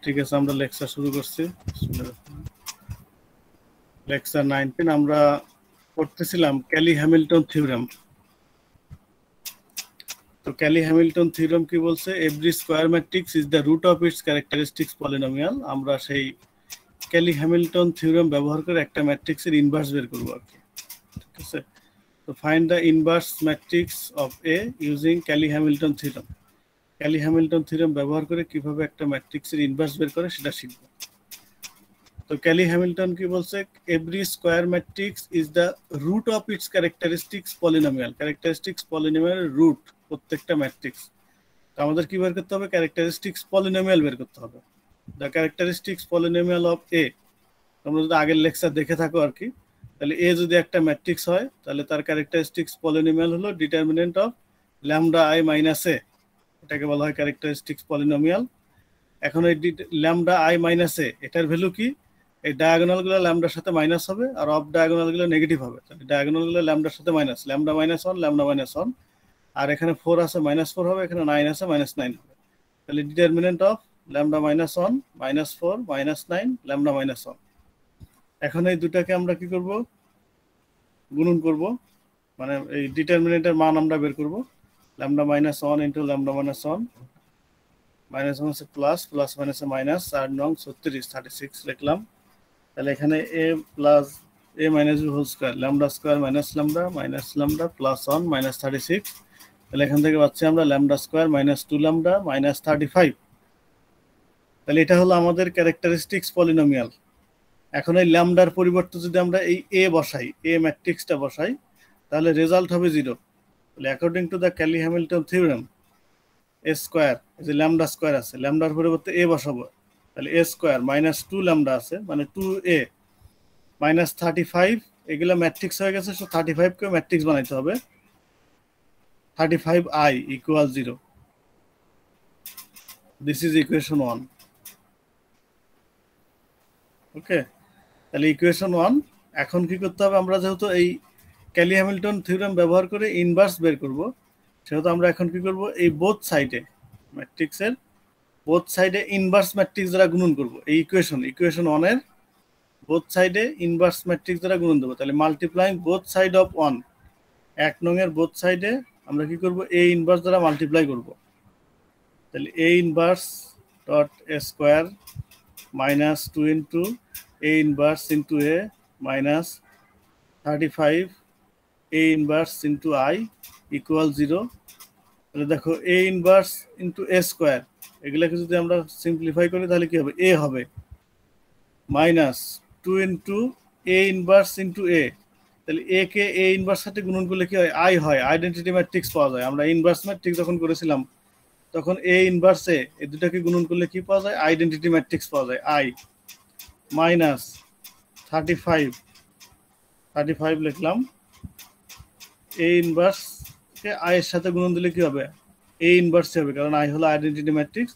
ঠিক আছে, আমরা লেকচার শুরু করছি। লেকচার 19 আমরা পড়তেছিলাম ক্যালি হ্যামিল্টন থিওরেম। তো ক্যালি হ্যামিল্টন থিওরেম কি বলছে? Every square matrix is the root of its characteristics polynomial. আমরা সেই ক্যালি হ্যামিল্টন থিওরেম ব্যবহার করে একটা ম্যাট্রিক্সের ইনভার্স বের করব আর কি। ঠিক আছে, তো find the inverse matrix of A using Kelly Hamilton theorem. Kelly Hamilton theorem ব্যবহার করে কিভাবে একটা ম্যাট্রিক্সের ইনভার্স বের করে সেটা শিখব। তো ক্যালি হ্যামিল্টন কি বলছে? Every square matrix is the root of its characteristics polynomial. Characteristics পলিনোমিয়ালের রুট প্রত্যেকটা ম্যাট্রিক্স। তো আমাদের কি বের করতে হবে? ক্যারেক্টারিস্টিক্স পলিনোমিয়াল বের করতে হবে। দ্য ক্যারেক্টারিস্টিক্স পলিনোমিয়াল অফ এ, তোমরা যদি আগের লেকচার দেখে থাকো আর কি, তাহলে এ যদি একটা ম্যাট্রিক্স হয় তাহলে তার ক্যারেক্টারিস্টিক্স পলিনোমিয়াল হলো determinant of lambda I minus A. এটাকে বলা হয় ক্যারেক্টারিস্টিক্স পলিনোমিয়াল। এখন এই ল্যামডা আই মাইনাস এ, এটার ভ্যালু কি? এই ডায়াগোনালগুলো ল্যামডার সাথে মাইনাস হবে আর অফ ডায়াগোনালগুলো নেগেটিভ হবে। তাহলে ডায়াগোনালগুলো ল্যামডার সাথে minus, lambda minus 1, lambda minus 1, আর এখানে 4 আছে -4 হবে, এখানে 9 আছে -9 হবে। তাহলে determinant of lambda minus 1 -4 -9 lambda minus 1। এখন এই দুটাকে আমরা কি করব? গুণন করব, মানে এই ডিটারমিনেন্টের মান আমরা বের করব। Lambda minus 1 into lambda minus 1, minus 1 আছে প্লাস, প্লাস মাইনাসে মাইনাস, 4 নং 36, 36 লিখলাম। তাহলে এখানে a plus a minus b whole square, lambda square minus lambda plus 1 minus 36। তাহলে এখান থেকে পাচ্ছি আমরা lambda square minus 2 lambda minus 35। তাহলে এটা হলো আমাদের ক্যারেক্টারিস্টিক্স পলিনোমিয়াল। এখন এই ল্যামডার পরিবর্তে যদি আমরা এই a বসাই, a ম্যাট্রিক্সটা বসাই, তাহলে রেজাল্ট হবে 0। তাহলে according to the Cayley Hamilton theorem, a square, এই যে ল্যামডা স্কয়ার আছে, ল্যামডার পরিবর্তে a বসাবো, তাহলে a স্কয়ার মাইনাস 2 ল্যামডা আছে মানে 2a মাইনাস 35, এগুলো ম্যাট্রিক্স হয়ে গেছে। সো 35 কে ম্যাট্রিক্স বানাইতে হবে। 35i equal 0। This is equation 1। ওকে, তাহলে ইকুয়েশন 1। এখন কি করতে হবে? আমরা যেহেতু এই ক্যালি হ্যামিল্টন থিওরেম ব্যবহার করে ইনভার্স বের করব, সেহেতু আমরা এখন কি করব? এই বোথ সাইডে ম্যাট্রিক্সের বোথ সাইডে ইনভার্স ম্যাট্রিক্স দ্বারা গুণন করব। এই ইকুয়েশন 1 এর বোথ সাইডে ইনভার্স ম্যাট্রিক্স দ্বারা গুণন দেবো। তাহলে মাল্টিপ্লাইং বোথ সাইড অফ 1, 1 নং এর বোথ সাইডে আমরা কি করব? a ইনভার্স দ্বারা মাল্টিপ্লাই করব। তাহলে a inverse dot a square minus 2 into a inverse into a minus 35 a inverse into i equal 0। তাহলে দেখো a inverse into a square, এগুলাকে যদি আমরা সিম্পলিফাই করি তাহলে কি হবে? a হবে minus 2 into a inverse into a। তাহলে a কে a ইনভার্স সাথে গুণন করলে কি হয়? i হয়, আইডেন্টিটি ম্যাট্রিক্স পাওয়া যায়। আমরা ইনভার্স ম্যাট্রিক্স যখন করেছিলাম তখন a ইনভার্স a, এই দুটাকে গুণন করলে কি পাওয়া যায়? আইডেন্টিটি ম্যাট্রিক্স পাওয়া যায়, i মাইনাস 35 লিখলাম। a ইনভার্স কে i এর সাথে গুণন দিলে কি হবে? a ইনভার্স হবে, কারণ i হলো আইডেন্টিটি ম্যাট্রিক্স।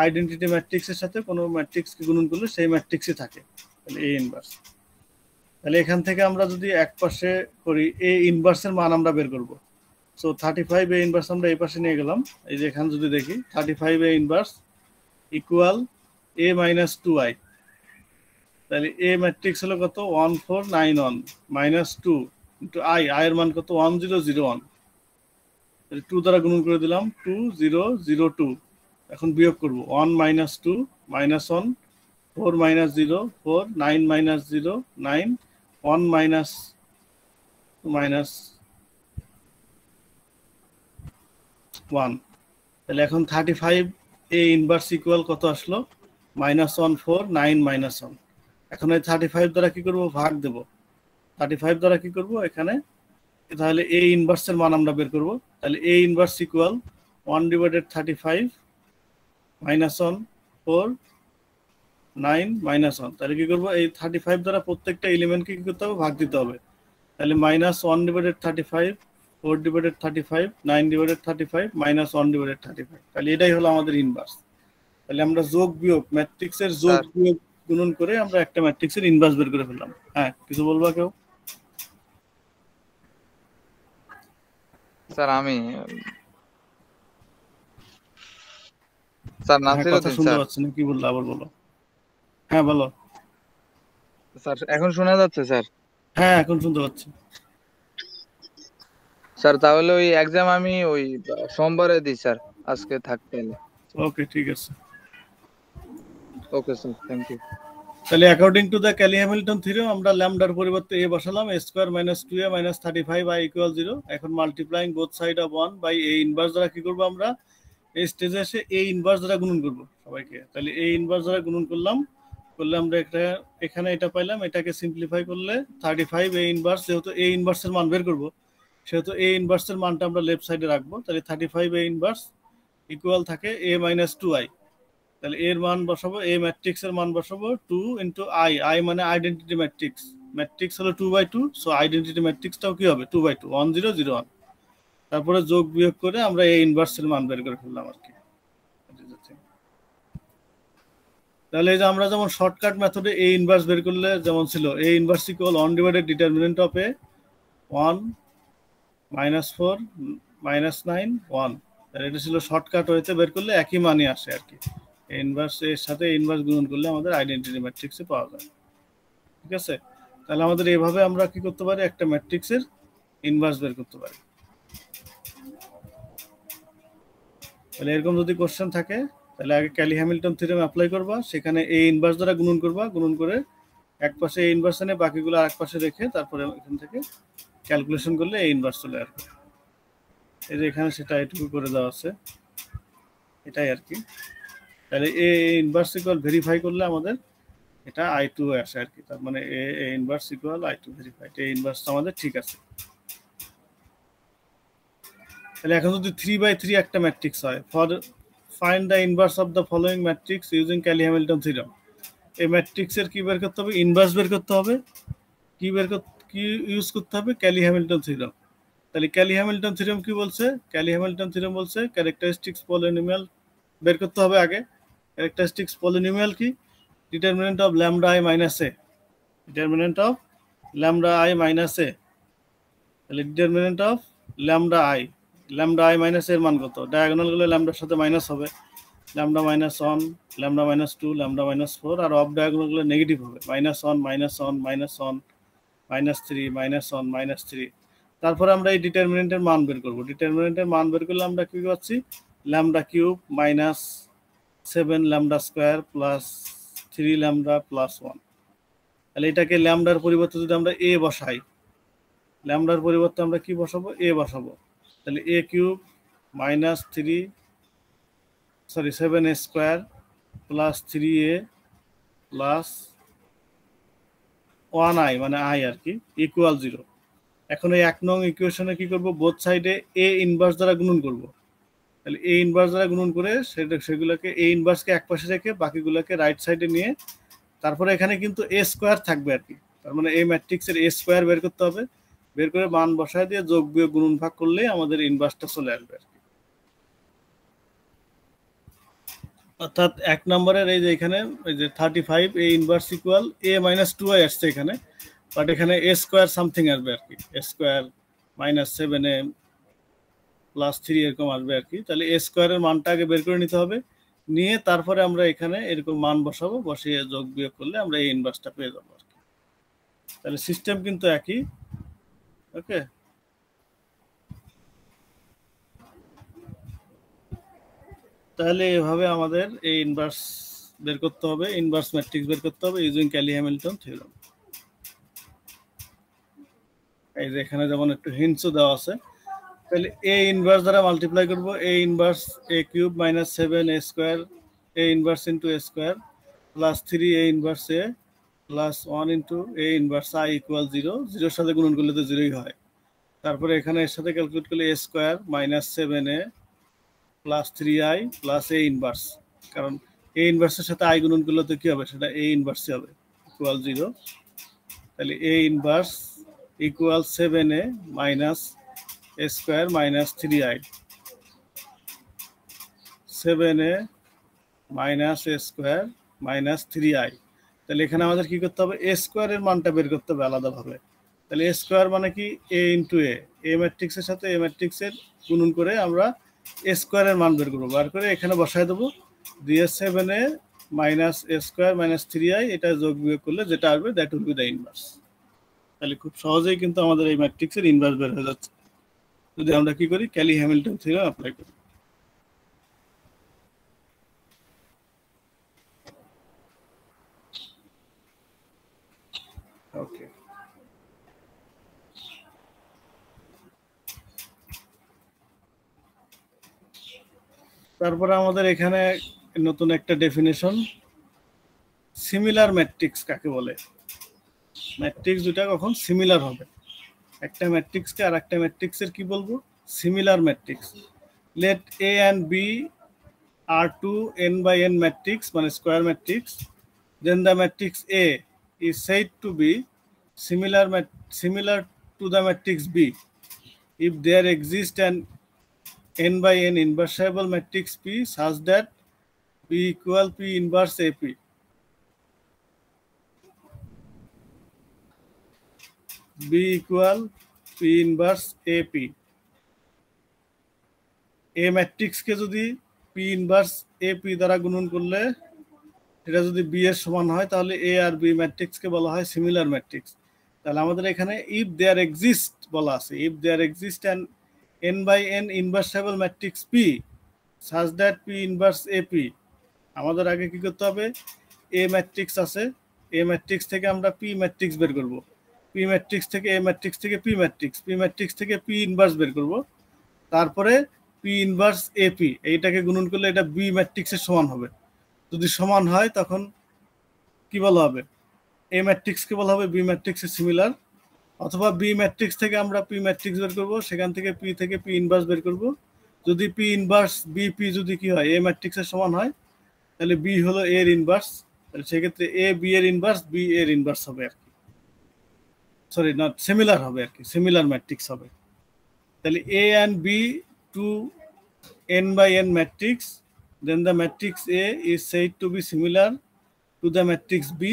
আইডেন্টিটি ম্যাট্রিক্সের সাথে কোনো ম্যাট্রিক্সকে গুণন করলে সেই ম্যাট্রিক্সই থাকে, তাহলে a ইনভার্স। তাহলে এখান থেকে আমরা যদি এক পাশে করি, a ইনভার্সের মান আমরা বের করব। সো 35 a ইনভার্স আমরা এই পাশে নিয়ে গেলাম। এই যে এখানে যদি দেখি 35 a inverse equal a minus 2i। তাহলে a ম্যাট্রিক্স হলো কত? 1491 মাইনাস 2 ইন্টু i, এর মান কত? 1001। তাহলে 2 দ্বারা গুণন করে দিলাম, 2002। এখন বিয়োগ করব, 1 minus 2 minus 1, 4 minus 0 4, 9 minus 0 9, 1 minus minus 1। তাহলে এখন 35 a ইনভার্স ইকুয়াল কত আসলো? -149 -1। এখন এই 35 দ্বারা কি করব? ভাগ দেব। 35 দ্বারা কি করব এখানে? তাহলে a ইনভার্সের মান আমরা বের করব। তাহলে a ইনভার্স ইকুয়াল 1/35 -1 4 9 -1। তাহলে কি করব? এই 35 দ্বারা প্রত্যেকটা এলিমেন্টকে কি করতে হবে? ভাগ দিতে হবে। তাহলে -1/35 4/35 9/35 -1/35। তাহলে এটাই হলো আমাদের ইনভার্স। তাহলে আমরা যোগ বিয়োগ ম্যাট্রিক্সের যোগ বিয়োগ গুণন করে আমরা একটা ম্যাট্রিক্সের ইনভার্স বের করে ফেললাম। হ্যাঁ, কিছু বলবা কেউ? স্যার আমি স্যার হ্যাঁ, নাসির কথা উদ্দিন শুনতে স্যার। পাচ্ছি না, কি বললো আবার বলো। হ্যাঁ বলো। স্যার এখন শোনা যাচ্ছে স্যার? হ্যাঁ এখন শুনতে পাচ্ছি। স্যার তাহলে ওই এক্সাম আমি ওই সোমবারে দিই স্যার, আজকে থাকতে হলে। ওকে ঠিক আছে। Okay sir, thank you. তাহলে according to the Cayley Hamilton theorem আমরা ল্যামডার পরিবর্তে এ বসালাম, a square minus 2a minus 35i equal 0। এখন multiplying both side of 1 by a inverse দ্বারা কি করব আমরা, এই স্টেজে এসে a ইনভার্স দ্বারা গুণন করব সবাইকে। তাহলে a ইনভার্স দ্বারা গুণন করলাম, করলে আমরা একটা এখানে এটা পাইলাম, এটাকে সিম্পলিফাই করলে 35 a ইনভার্স, যেহেতু a ইনভার্সের মান বের করব সেহেতু a ইনভার্সের মানটা আমরা লেফট সাইডে রাখবো। তাহলে 35 a ইনভার্স ইকুয়াল থাকে a মাইনাস 2i। তাহলে এর মান বসাবো, এ ম্যাট্রিক্স এর মান বসাবো 2 ইনটু আই, আই মানে আইডেন্টিটি ম্যাট্রিক্স, ম্যাট্রিক্স হলো 2/2, সো আইডেন্টিটি ম্যাট্রিক্সটাও কি হবে 2/2, 1 0 0 1। তারপরে যোগ বিয়োগ করে আমরা এ ইনভার্স এর মান বের করে ফেললাম আর কি। তাহলে এই যে আমরা যেমন শর্টকাট মেথডে এ ইনভার্স বের করলে যেমন ছিল A inverse equal 1 divided determinant of A 1 minus 4 minus 9 1, এটা ছিল শর্টকাট হইতে বের করলে একই মানই আসে আর কি। ইনভার্স এর সাথে ইনভার্স গুণন করলে আমাদের আইডেন্টিটি ম্যাট্রিক্সে পাওয়া যায়। ঠিক আছে, তাহলে আমাদের এইভাবে আমরা কি করতে পারি, একটা ম্যাট্রিক্সের ইনভার্স বের করতে পারি। তাহলে এরকম যদি কোশ্চেন থাকে তাহলে আগে ক্যালি হ্যামিল্টন থিওরেম অ্যাপ্লাই করবা, সেখানে এ ইনভার্স দ্বারা গুণন করবা, গুণন করে এক পাশে এ ইনভার্স এনে বাকিগুলো আরেক পাশে রেখে তারপরে এখান থেকে ক্যালকুলেশন করলে এ ইনভার্স চলে আসবে। এই যে এখানে সেটা এটুকু করে দেওয়া আছে, এটাই আর কি। তাহলে এ ইনভার্স ইকুয়াল ভেরিফাই করলে আমাদের এটা I2 আসে আর কি, তার মানে এ inverse equal I2 verified, A inverse আমাদের ঠিক আছে। তাহলে এখন যদি 3/3 একটা ম্যাট্রিক্স হয়, for find the inverse of the following matrix using Kelly Hamilton theorem, এই ম্যাট্রিক্সের কি বের করতে হবে, ইনভার্স বের করতে হবে। কি কি ইউজ করতে হবে, ক্যালি হ্যামিল্টন থিওরেম। তাহলে ক্যালি হ্যামিল্টন থিওরেম কি বলছে, ক্যালি হ্যামিল্টন থিওরেম বলছে ক্যারেক্টারিস্টিক্স পলিনোমিয়াল বের করতে হবে আগে। ক্যারেক্টারিস্টিক্স পলিনোমিয়াল কি, determinant of lambda i minus A, determinant of lambda i minus A. তাহলে determinant of lambda i minus এর মান কত, ডায়াগোনাল গুলো ল্যামডার সাথে মাইনাস হবে, lambda minus 1, lambda minus 2, lambda minus 4, আর অফ ডায়াগোনাল গুলো নেগেটিভ হবে, minus 1 minus 1 minus 1 minus 3 minus 1 minus 3। তারপরে আমরা এই ডিটারমিনেন্টের মান বের করব, ডিটারমিনেন্টের মান বের করলে আমরা কি পাচ্ছি, lambda cube minus 7 lambda square plus 3 lambda plus 1। তাহলে এটাকে ল্যামডার পরিবর্তে যদি আমরা এ বসাই, ল্যামডার পরিবর্তে আমরা কি বসাবো, এ বসাবো। তাহলে A cube minus 7 A square plus 3a plus 1i মানে i আর কি ইকুয়াল 0। এখন এই 1 নং ইকুয়েশনে কি করব, বোথ সাইডে এ ইনভার্স দ্বারা গুণন করব। তাহলে এ ইনভার্স দ্বারা গুণন করে সেগুলোকে এ ইনভার্সকে এক পাশে রেখে বাকিগুলোকে রাইট সাইডে নিয়ে তারপরে এখানে কিন্তু এ স্কোয়ার থাকবে আর কি, তার মানে এই ম্যাট্রিক্সের এ স্কোয়ার বের করতে হবে, বের করে মান বসায় দিয়ে যোগ বিয়োগ গুণন ভাগ করলে আমাদের ইনভার্সটা চলে আসবে আর কি। অর্থাৎ 1 নম্বরের এই যে এখানে এই যে 35 A inverse equal a minus 2i আসছে এখানে, বাট এখানে a স্কোয়ার সামথিং আসবে আর কি, a square minus 7a plus 3 এরকম আসবে আর কি। তাহলে a স্কোয়ারের মানটা আগে বের করে নিতে হবে, নিয়ে তারপরে আমরা এখানে এরকম মান বসাবো, বসিয়ে যোগ বিয়োগ করলে আমরা এই ইনভার্সটা পেয়ে যাবো আর কি। তাহলে সিস্টেম কিন্তু একই। ওকে, তাহলে এভাবে আমাদের এই ইনভার্স বের করতে হবে, ইনভার্স ম্যাট্রিক্স বের করতে হবে ইউজিং ক্যালি হ্যামিল্টন থিওরেম। এই যে এখানে যেমন একটু হিন্টসও দেওয়া আছে। তাহলে এ ইনভার্স দ্বারা মাল্টিপ্লাই করব, A inverse A cube minus 7 A square, A inverse into A square plus 3 A inverse A plus 1 into A inverse I equal 0, 0-এর সাথে গুণন করলে তো 0ই হয়। তারপরে এখানে এর সাথে ক্যালকুলেট করলে A square minus 7a plus 3i plus A inverse, কারণ এ ইনভার্সের সাথে আই গুণন করলে তো কি হবে, সেটা এ ইনভার্সই হবে, ইকুয়াল 0। তাহলে A inverse equal 7a minus A square minus 3i, 7a minus A square minus 3i। তাহলে এখানে আমাদের কি করতে হবে, এ স্কোয়ারের মানটা বের করতে হবে আলাদাভাবে। তাহলে এ স্কোয়ার মানে কি, এ ইন্টু এ ম্যাট্রিক্সের সাথে এ ম্যাট্রিক্সের গুণন করে আমরা এ স্কোয়ারের মান বের করবো, বার করে এখানে বসায় দেবো, DS7 minus a square minus 3i এটা যোগ বিয়োগ করলে যেটা আসবে that will be the inverse. তাহলে খুব সহজেই কিন্তু আমাদের এই ম্যাট্রিক্সের ইনভার্স বের হয়ে যাচ্ছে যদি আমরা কি করি ক্যালি হ্যামিল্টন থিওরেম অ্যাপ্লাই করি। ওকে, তারপরে আমাদের এখানে নতুন একটা ডেফিনেশন, সিমিলার ম্যাট্রিক্স কাকে বলে। ম্যাট্রিক্স দুটা কখন সিমিলার হবে, একটা ম্যাট্রিক্সকে আর একটা ম্যাট্রিক্সের কি বলবো, similar matrix. Let A and B are two n by n matrix মানে square matrix, then the matrix A is said to be similar to the matrix B if there exists an n by n inversible matrix P such that P equal P inverse AP. B equal P inverse AP. A ম্যাট্রিক্সকে যদি P inverse AP দ্বারা গুণন করলে এটা যদি B এর সমান হয় তাহলে A আর B ম্যাট্রিক্সকে বলা হয় সিমিলার ম্যাট্রিক্স। তাহলে আমাদের এখানে ইফ দেয়ার এক্সিস্ট বলা আছে, if there exist an n by n inversible matrix P such that P inverse AP, আমাদের আগে কি করতে হবে, A ম্যাট্রিক্স আছে, A ম্যাট্রিক্স থেকে আমরা P ম্যাট্রিক্স বের করব, P ম্যাট্রিক্স থেকে A ম্যাট্রিক্স থেকে P ম্যাট্রিক্স, P ম্যাট্রিক্স থেকে P ইনভার্স বের করব, তারপরে P ইনভার্স AP এইটাকে গুণন করলে এটা B ম্যাট্রিক্সের সমান হবে। যদি সমান হয় তখন কি বলা হবে, এ ম্যাট্রিক্সকে বলা হবে বি ম্যাট্রিক্সের সিমিলার, অথবা বি ম্যাট্রিক্স থেকে আমরা পি ম্যাট্রিক্স বের করব, সেখান থেকে পি থেকে পি ইনভার্স বের করব। যদি পি ইনভার্স বি পি যদি কি হয় এ ম্যাট্রিক্সের সমান হয় তাহলে বি হলো এর ইনভার্স, তাহলে সেক্ষেত্রে এ বি এর ইনভার্স বি এর ইনভার্স হবে আর কি, সরি নট সিমিলার হবে আর কি, সিমিলার ম্যাট্রিক্স হবে। তাহলে A and B two n by n matrix, then the matrix A is said to be similar to the matrix B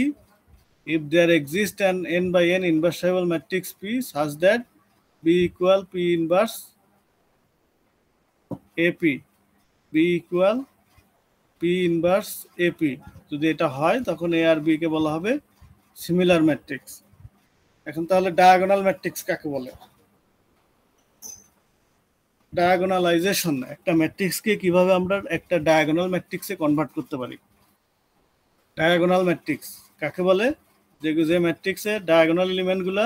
if there exists an n by n inversible matrix P such that B equal P inverse AP, B equal P inverse AP, যদি এটা হয় তখন A R B কে বলা হবে similar matrix. এখন তাহলে diagonal matrix কাকে বলে। ডায়াগোনালাইজেশন, একটা ম্যাট্রিক্সকে কিভাবে আমরা একটা ডায়াগোনাল ম্যাট্রিক্সে কনভার্ট করতে পারি। ডায়াগোনাল ম্যাট্রিক্স কাকে বলে, যে ম্যাট্রিক্সে ডায়াগোনাল এলিমেন্টগুলো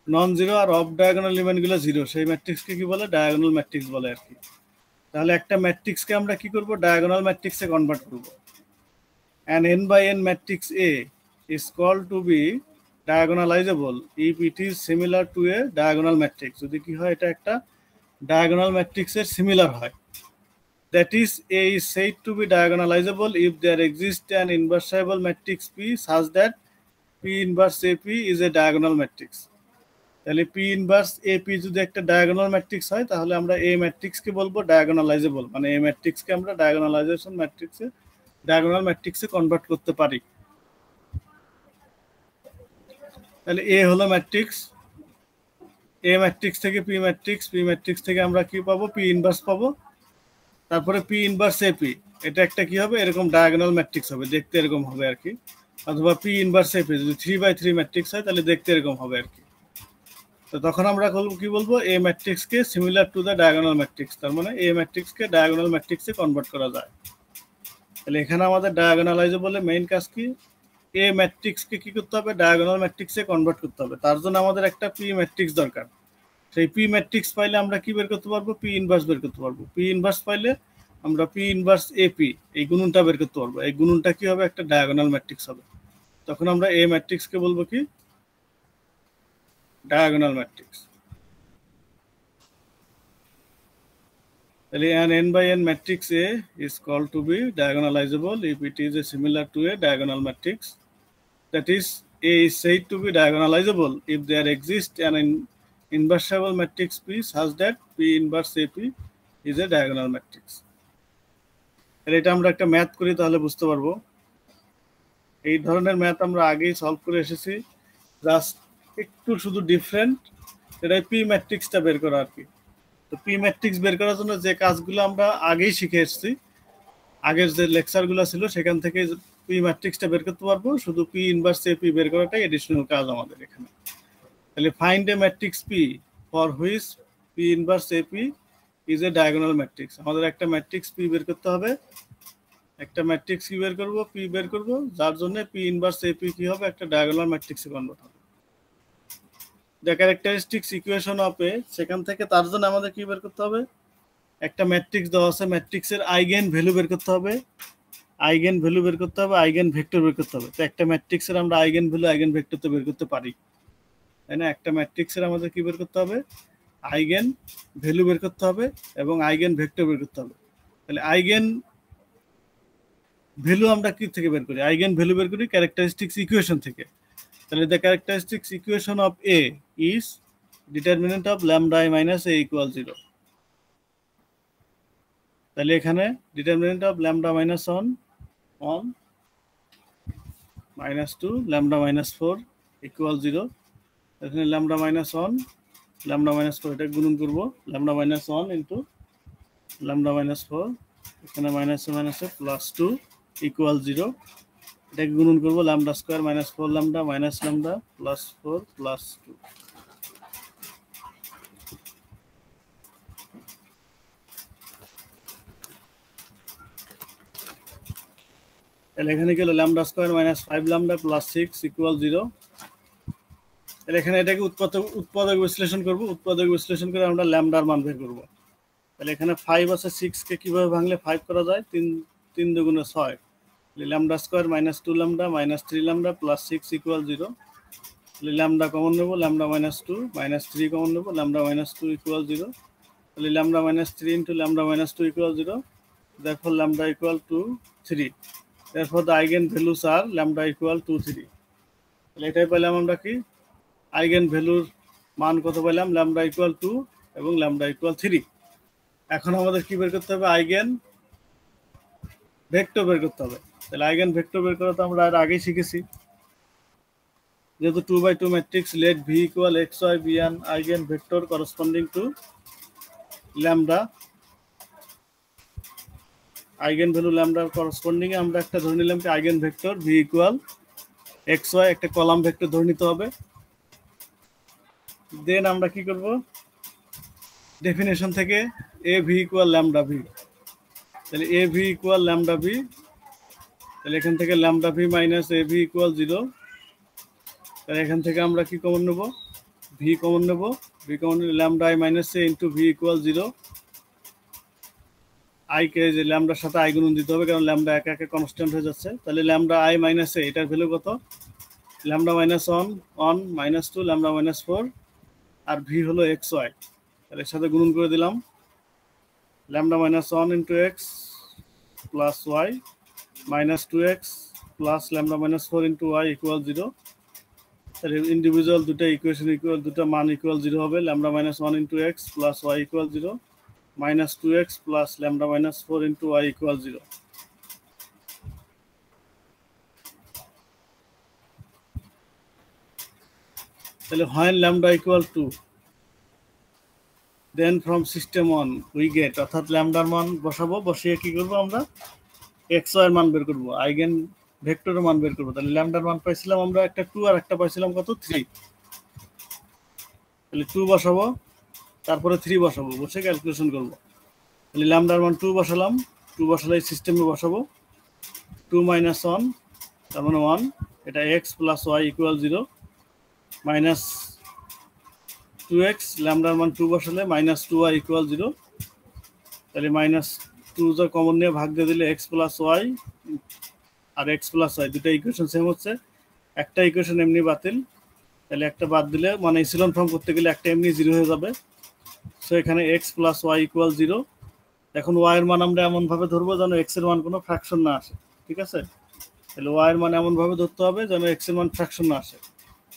নন জিরো আর অফ ডায়াগোনাল এলিমেন্টগুলো জিরো, সেই ম্যাট্রিক্সকে কি বলে, ডায়াগোনাল ম্যাট্রিক্স বলে আর কি। তাহলে একটা ম্যাট্রিক্সকে আমরা কি করব, ডায়াগোনাল ম্যাট্রিক্সে কনভার্ট করব। An n by n matrix A is called to be diagonalizable if it is similar to a diagonal matrix, যদি কি হয় এটা একটা ডায়াগোনাল ম্যাট্রিক্সের সিমিলার হয়। That is, A is said to be diagonalizable if there exists an inversible matrix P such that P inverse AP is a diagonal matrix. তাহলে P inverse AP যদি একটা ডায়াগোনাল ম্যাট্রিক্স হয় তাহলে আমরা A ম্যাট্রিক্সকে বলবো diagonalisable, মানে A ম্যাট্রিক্সকে আমরা ডায়াগোনালাইজেশন ম্যাট্রিক্সে ডায়াগোনাল ম্যাট্রিক্সে কনভার্ট করতে পারি। তাহলে A হলো ম্যাট্রিক্স, A ম্যাট্রিক্স থেকে P ম্যাট্রিক্স, P ম্যাট্রিক্স থেকে আমরা কি পাবো, P ইনভার্স পাবো, তারপরে P ইনভার্স AP এটা একটা কি হবে, এরকম ডায়াগোনাল ম্যাট্রিক্স হবে, দেখতে এরকম হবে আর কি, অথবা P ইনভার্স AP যদি 3/3 ম্যাট্রিক্স হয় তাহলে দেখতে এরকম হবে আর কি। তো তখন আমরা কি বলবো, A ম্যাট্রিক্সকে similar to the diagonal matrix, তার মানে A ম্যাট্রিক্সকে ডায়াগোনাল ম্যাট্রিক্সে কনভার্ট করা যায়। তাহলে এখানে আমাদের ডায়াগোনালাইজেবল মেইন কাজ কি, A ম্যাট্রিক্সকে কি করতে হবে, ডায়াগোনাল ম্যাট্রিক্সে কনভার্ট করতে হবে। তার জন্য আমাদের একটা P ম্যাট্রিক্স দরকার, সেই P ম্যাট্রিক্স পাইলে আমরা কি বের করতে পারবো, P ইনভার্স বের করতে পারবো। P ইনভার্স পাইলে আমরা P ইনভার্স AP এই গুণনটা বের করতে পারবো, এই গুণনটা কি হবে, একটা ডায়াগোনাল ম্যাট্রিক্স হবে। তখন আমরা A ম্যাট্রিক্সকে বলবো কি, ডায়াগোনাল ম্যাট্রিক্স। তাহলে an n by n matrix A is called to be diagonalizable if it is a similar to a diagonal matrix. That is, A is said to be diagonalizable if there exists an inversible matrix P such that P inverse AP is a diagonal matrix. এটা আমরা একটা math করি তাহলে বুঝতে পারবো। এই ধরনের math আমরা আগেই সলভ করে এসেছি, জাস্ট একটু শুধু ডিফারেন্ট, এটাই P ম্যাট্রিক্সটা বের করা আর কি। তো P ম্যাট্রিক্স বের করার জন্য যে কাজগুলো আমরা আগেই শিখে এসেছি আগের যে লেকচারগুলো ছিল সেখান থেকে পি ম্যাট্রিক্সটা বের করতে পারবো, শুধু পি ইনভার্স এপি বের করাটাই এডিশনাল কাজ আমাদের এখানে। তাহলে find a matrix P for which P inverse AP is a diagonal matrix. আমাদের একটা ম্যাট্রিক্স পি বের করতে হবে, একটা ম্যাট্রিক্স কি বের করব, পি বের করব, যার জন্য পি ইনভার্স এপি কি হবে, একটা ডায়াগোনাল ম্যাট্রিক্সে কনভার্ট হবে। দ্য ক্যারেক্টারিস্টিক্স ইকুয়েশন অফ এ, সেখান থেকে তার জন্য আমাদের কি বের করতে হবে, একটা ম্যাট্রিক্স দেওয়া আছে, ম্যাট্রিক্সের আইগেন ভ্যালু বের করতে হবে, আইগেন ভ্যালু বের করতে হবে, আইগেন ভেক্টর বের করতে হবে। তো একটা ম্যাট্রিক্সের আমরা আইগেন ভ্যালু আইগেন ভেক্টর তো বের করতে পারি, তাই না? একটা ম্যাট্রিক্সের আমাদের কি বের করতে হবে, আইগেন ভ্যালু বের করতে হবে এবং আইগেন ভেক্টর বের করতে হবে। তাহলে আইগেন ভ্যালু আমরা কি থেকে বের করি, আইগেন ভ্যালু বের করি ক্যারেক্টারিস্টিক্স ইকুয়েশন থেকে। তাহলে the characteristics equation of A is determinant of lambda I minus A equal 0। তাহলে এখানে determinant of lambda minus 1 minus 2 lambda minus 4 equal 0। এখানে ল্যামডা মাইনাস 1 ল্যামডা মাইনাস 4 এটা গুণন করব, lambda minus 1 into lambda minus 4, এখানে মাইনাসে মাইনাসে প্লাস 2 ইকুয়াল 0। এটাকে গুণন করব, lambda square minus 4 lambda minus lambda plus 4 plus 2। তাহলে এখানে গেল lambda square minus 5 lambda plus 6 equal 0। তাহলে এখানে এটাকে উৎপাদক বিশ্লেষণ করব, উৎপাদক বিশ্লেষণ করে আমরা ল্যামডার মান বের করব। তাহলে এখানে 5 আছে, 6 কে কিভাবে ভাঙলে 5 করা যায়, 3 দুগুণে 6। Lambda square minus 2 lambda minus 3 lambda plus 6 equal 0। তাহলে ল্যামডা কমন নেব, ল্যামডা মাইনাস 2 মাইনাস 3 কমন নেব, ল্যামডা মাইনাস 2 ইকুয়াল 0। তাহলে lambda minus 3 into lambda minus 2 equal 0। therefore lambda equal to 3, therefore the eigen values are lambda equal to 3। তাহলে এটাই পেলাম আমরা কি, eigen ভ্যালুর মান কত পেলাম, ল্যামডা ইকুয়াল 2 এবং ল্যামডা ইকুয়াল 3। এখন আমাদের কি বের করতে হবে, আইগেন ভেক্টর বের করতে হবে। তাহলে আইগেন ভেক্টর বের করা তো আমরা আর আগেই শিখেছি, যেহেতু 2x2 matrix let V equal X Y B an eigen vector corresponding to lambda, eigen value ল্যামডার করসপন্ডিং এ আমরা একটা ধরে নিলাম কি eigen vector V equal X Y, একটা কলাম ভেক্টর ধরে নিতে হবে। দেন আমরা কি করব, ডেফিনেশন থেকে A V equal lambda V, তাহলে A V equal lambda V, তাহলে এখান থেকে lambda V minus A V equal 0। তাহলে এখান থেকে আমরা কি কমন নেব, ভি কমন নেব, ভি কমন নিলে lambda I minus A into V equal 0। I কে যে ল্যামডার সাথে আই গুণন দিতে হবে, কারণ ল্যামডা একা একা কনস্ট্যান্ট হয়ে যাচ্ছে। তাহলে ল্যামডা আই মাইনাস এ, এটার ভ্যালু কত, lambda minus 1 minus 2 lambda minus 4, আর ভি হলো এক্স ওয়াই। তাহলে এর সাথে গুণন করে দিলাম, lambda minus 1 into x plus y minus 2x plus lambda minus 4 into y equal 0। তাহলে ইন্ডিভিজুয়াল দুটো ইকুয়েশন ইকুয়াল, দুটো মান ইকুয়াল 0 হবে, lambda minus 1 into x plus y equal 0 minus 2x plus lambda minus 4 into y equal 0। তাহলে when lambda equal to, then from system 1 we get, অর্থাৎ ল্যামডার মান বসাবো, বসিয়ে কি করব আমরা, এক্স ওয়াই এর মান বের করব, আইগেন ভেক্টরের মান বের করব। তাহলে ল্যামডার মান পাইছিলাম আমরা একটা 2 আর একটা পাইছিলাম কত 3। তাহলে 2 বসাবো, তারপরে 3 বসাবো, বসে ক্যালকুলেশন করব। তাহলে ল্যামডার মান 2 বসালাম, 2 বসালে সিস্টেমে বসাবো, 2 মাইনাস 1 তার মানে 1, এটা x plus y equal 0 minus 2x, ল্যামডার মান 2 বসালে মাইনাস 2y ইকুয়াল 0। তাহলে মাইনাস 2 যা কমন নিয়ে ভাগ দিয়ে দিলে x প্লাস ওয়াই আর x প্লাস ওয়াই, দুটো ইকুয়েশন সেম হচ্ছে, একটা ইকুয়েশন এমনি বাতিল, তাহলে একটা বাদ দিলে মানে ইসিলন ফর্ম করতে গেলে একটা এমনি 0 হয়ে যাবে। সো এখানে x প্লাস ওয়াই ইকুয়াল 0। এখন y এর মান আমরা এমনভাবে ধরবো যেন x এর মান কোনো ফ্র্যাকশন না আসে, ঠিক আছে? তাহলে y এর মান এমনভাবে ধরতে হবে যেন x এর মান ফ্র্যাকশন না আসে।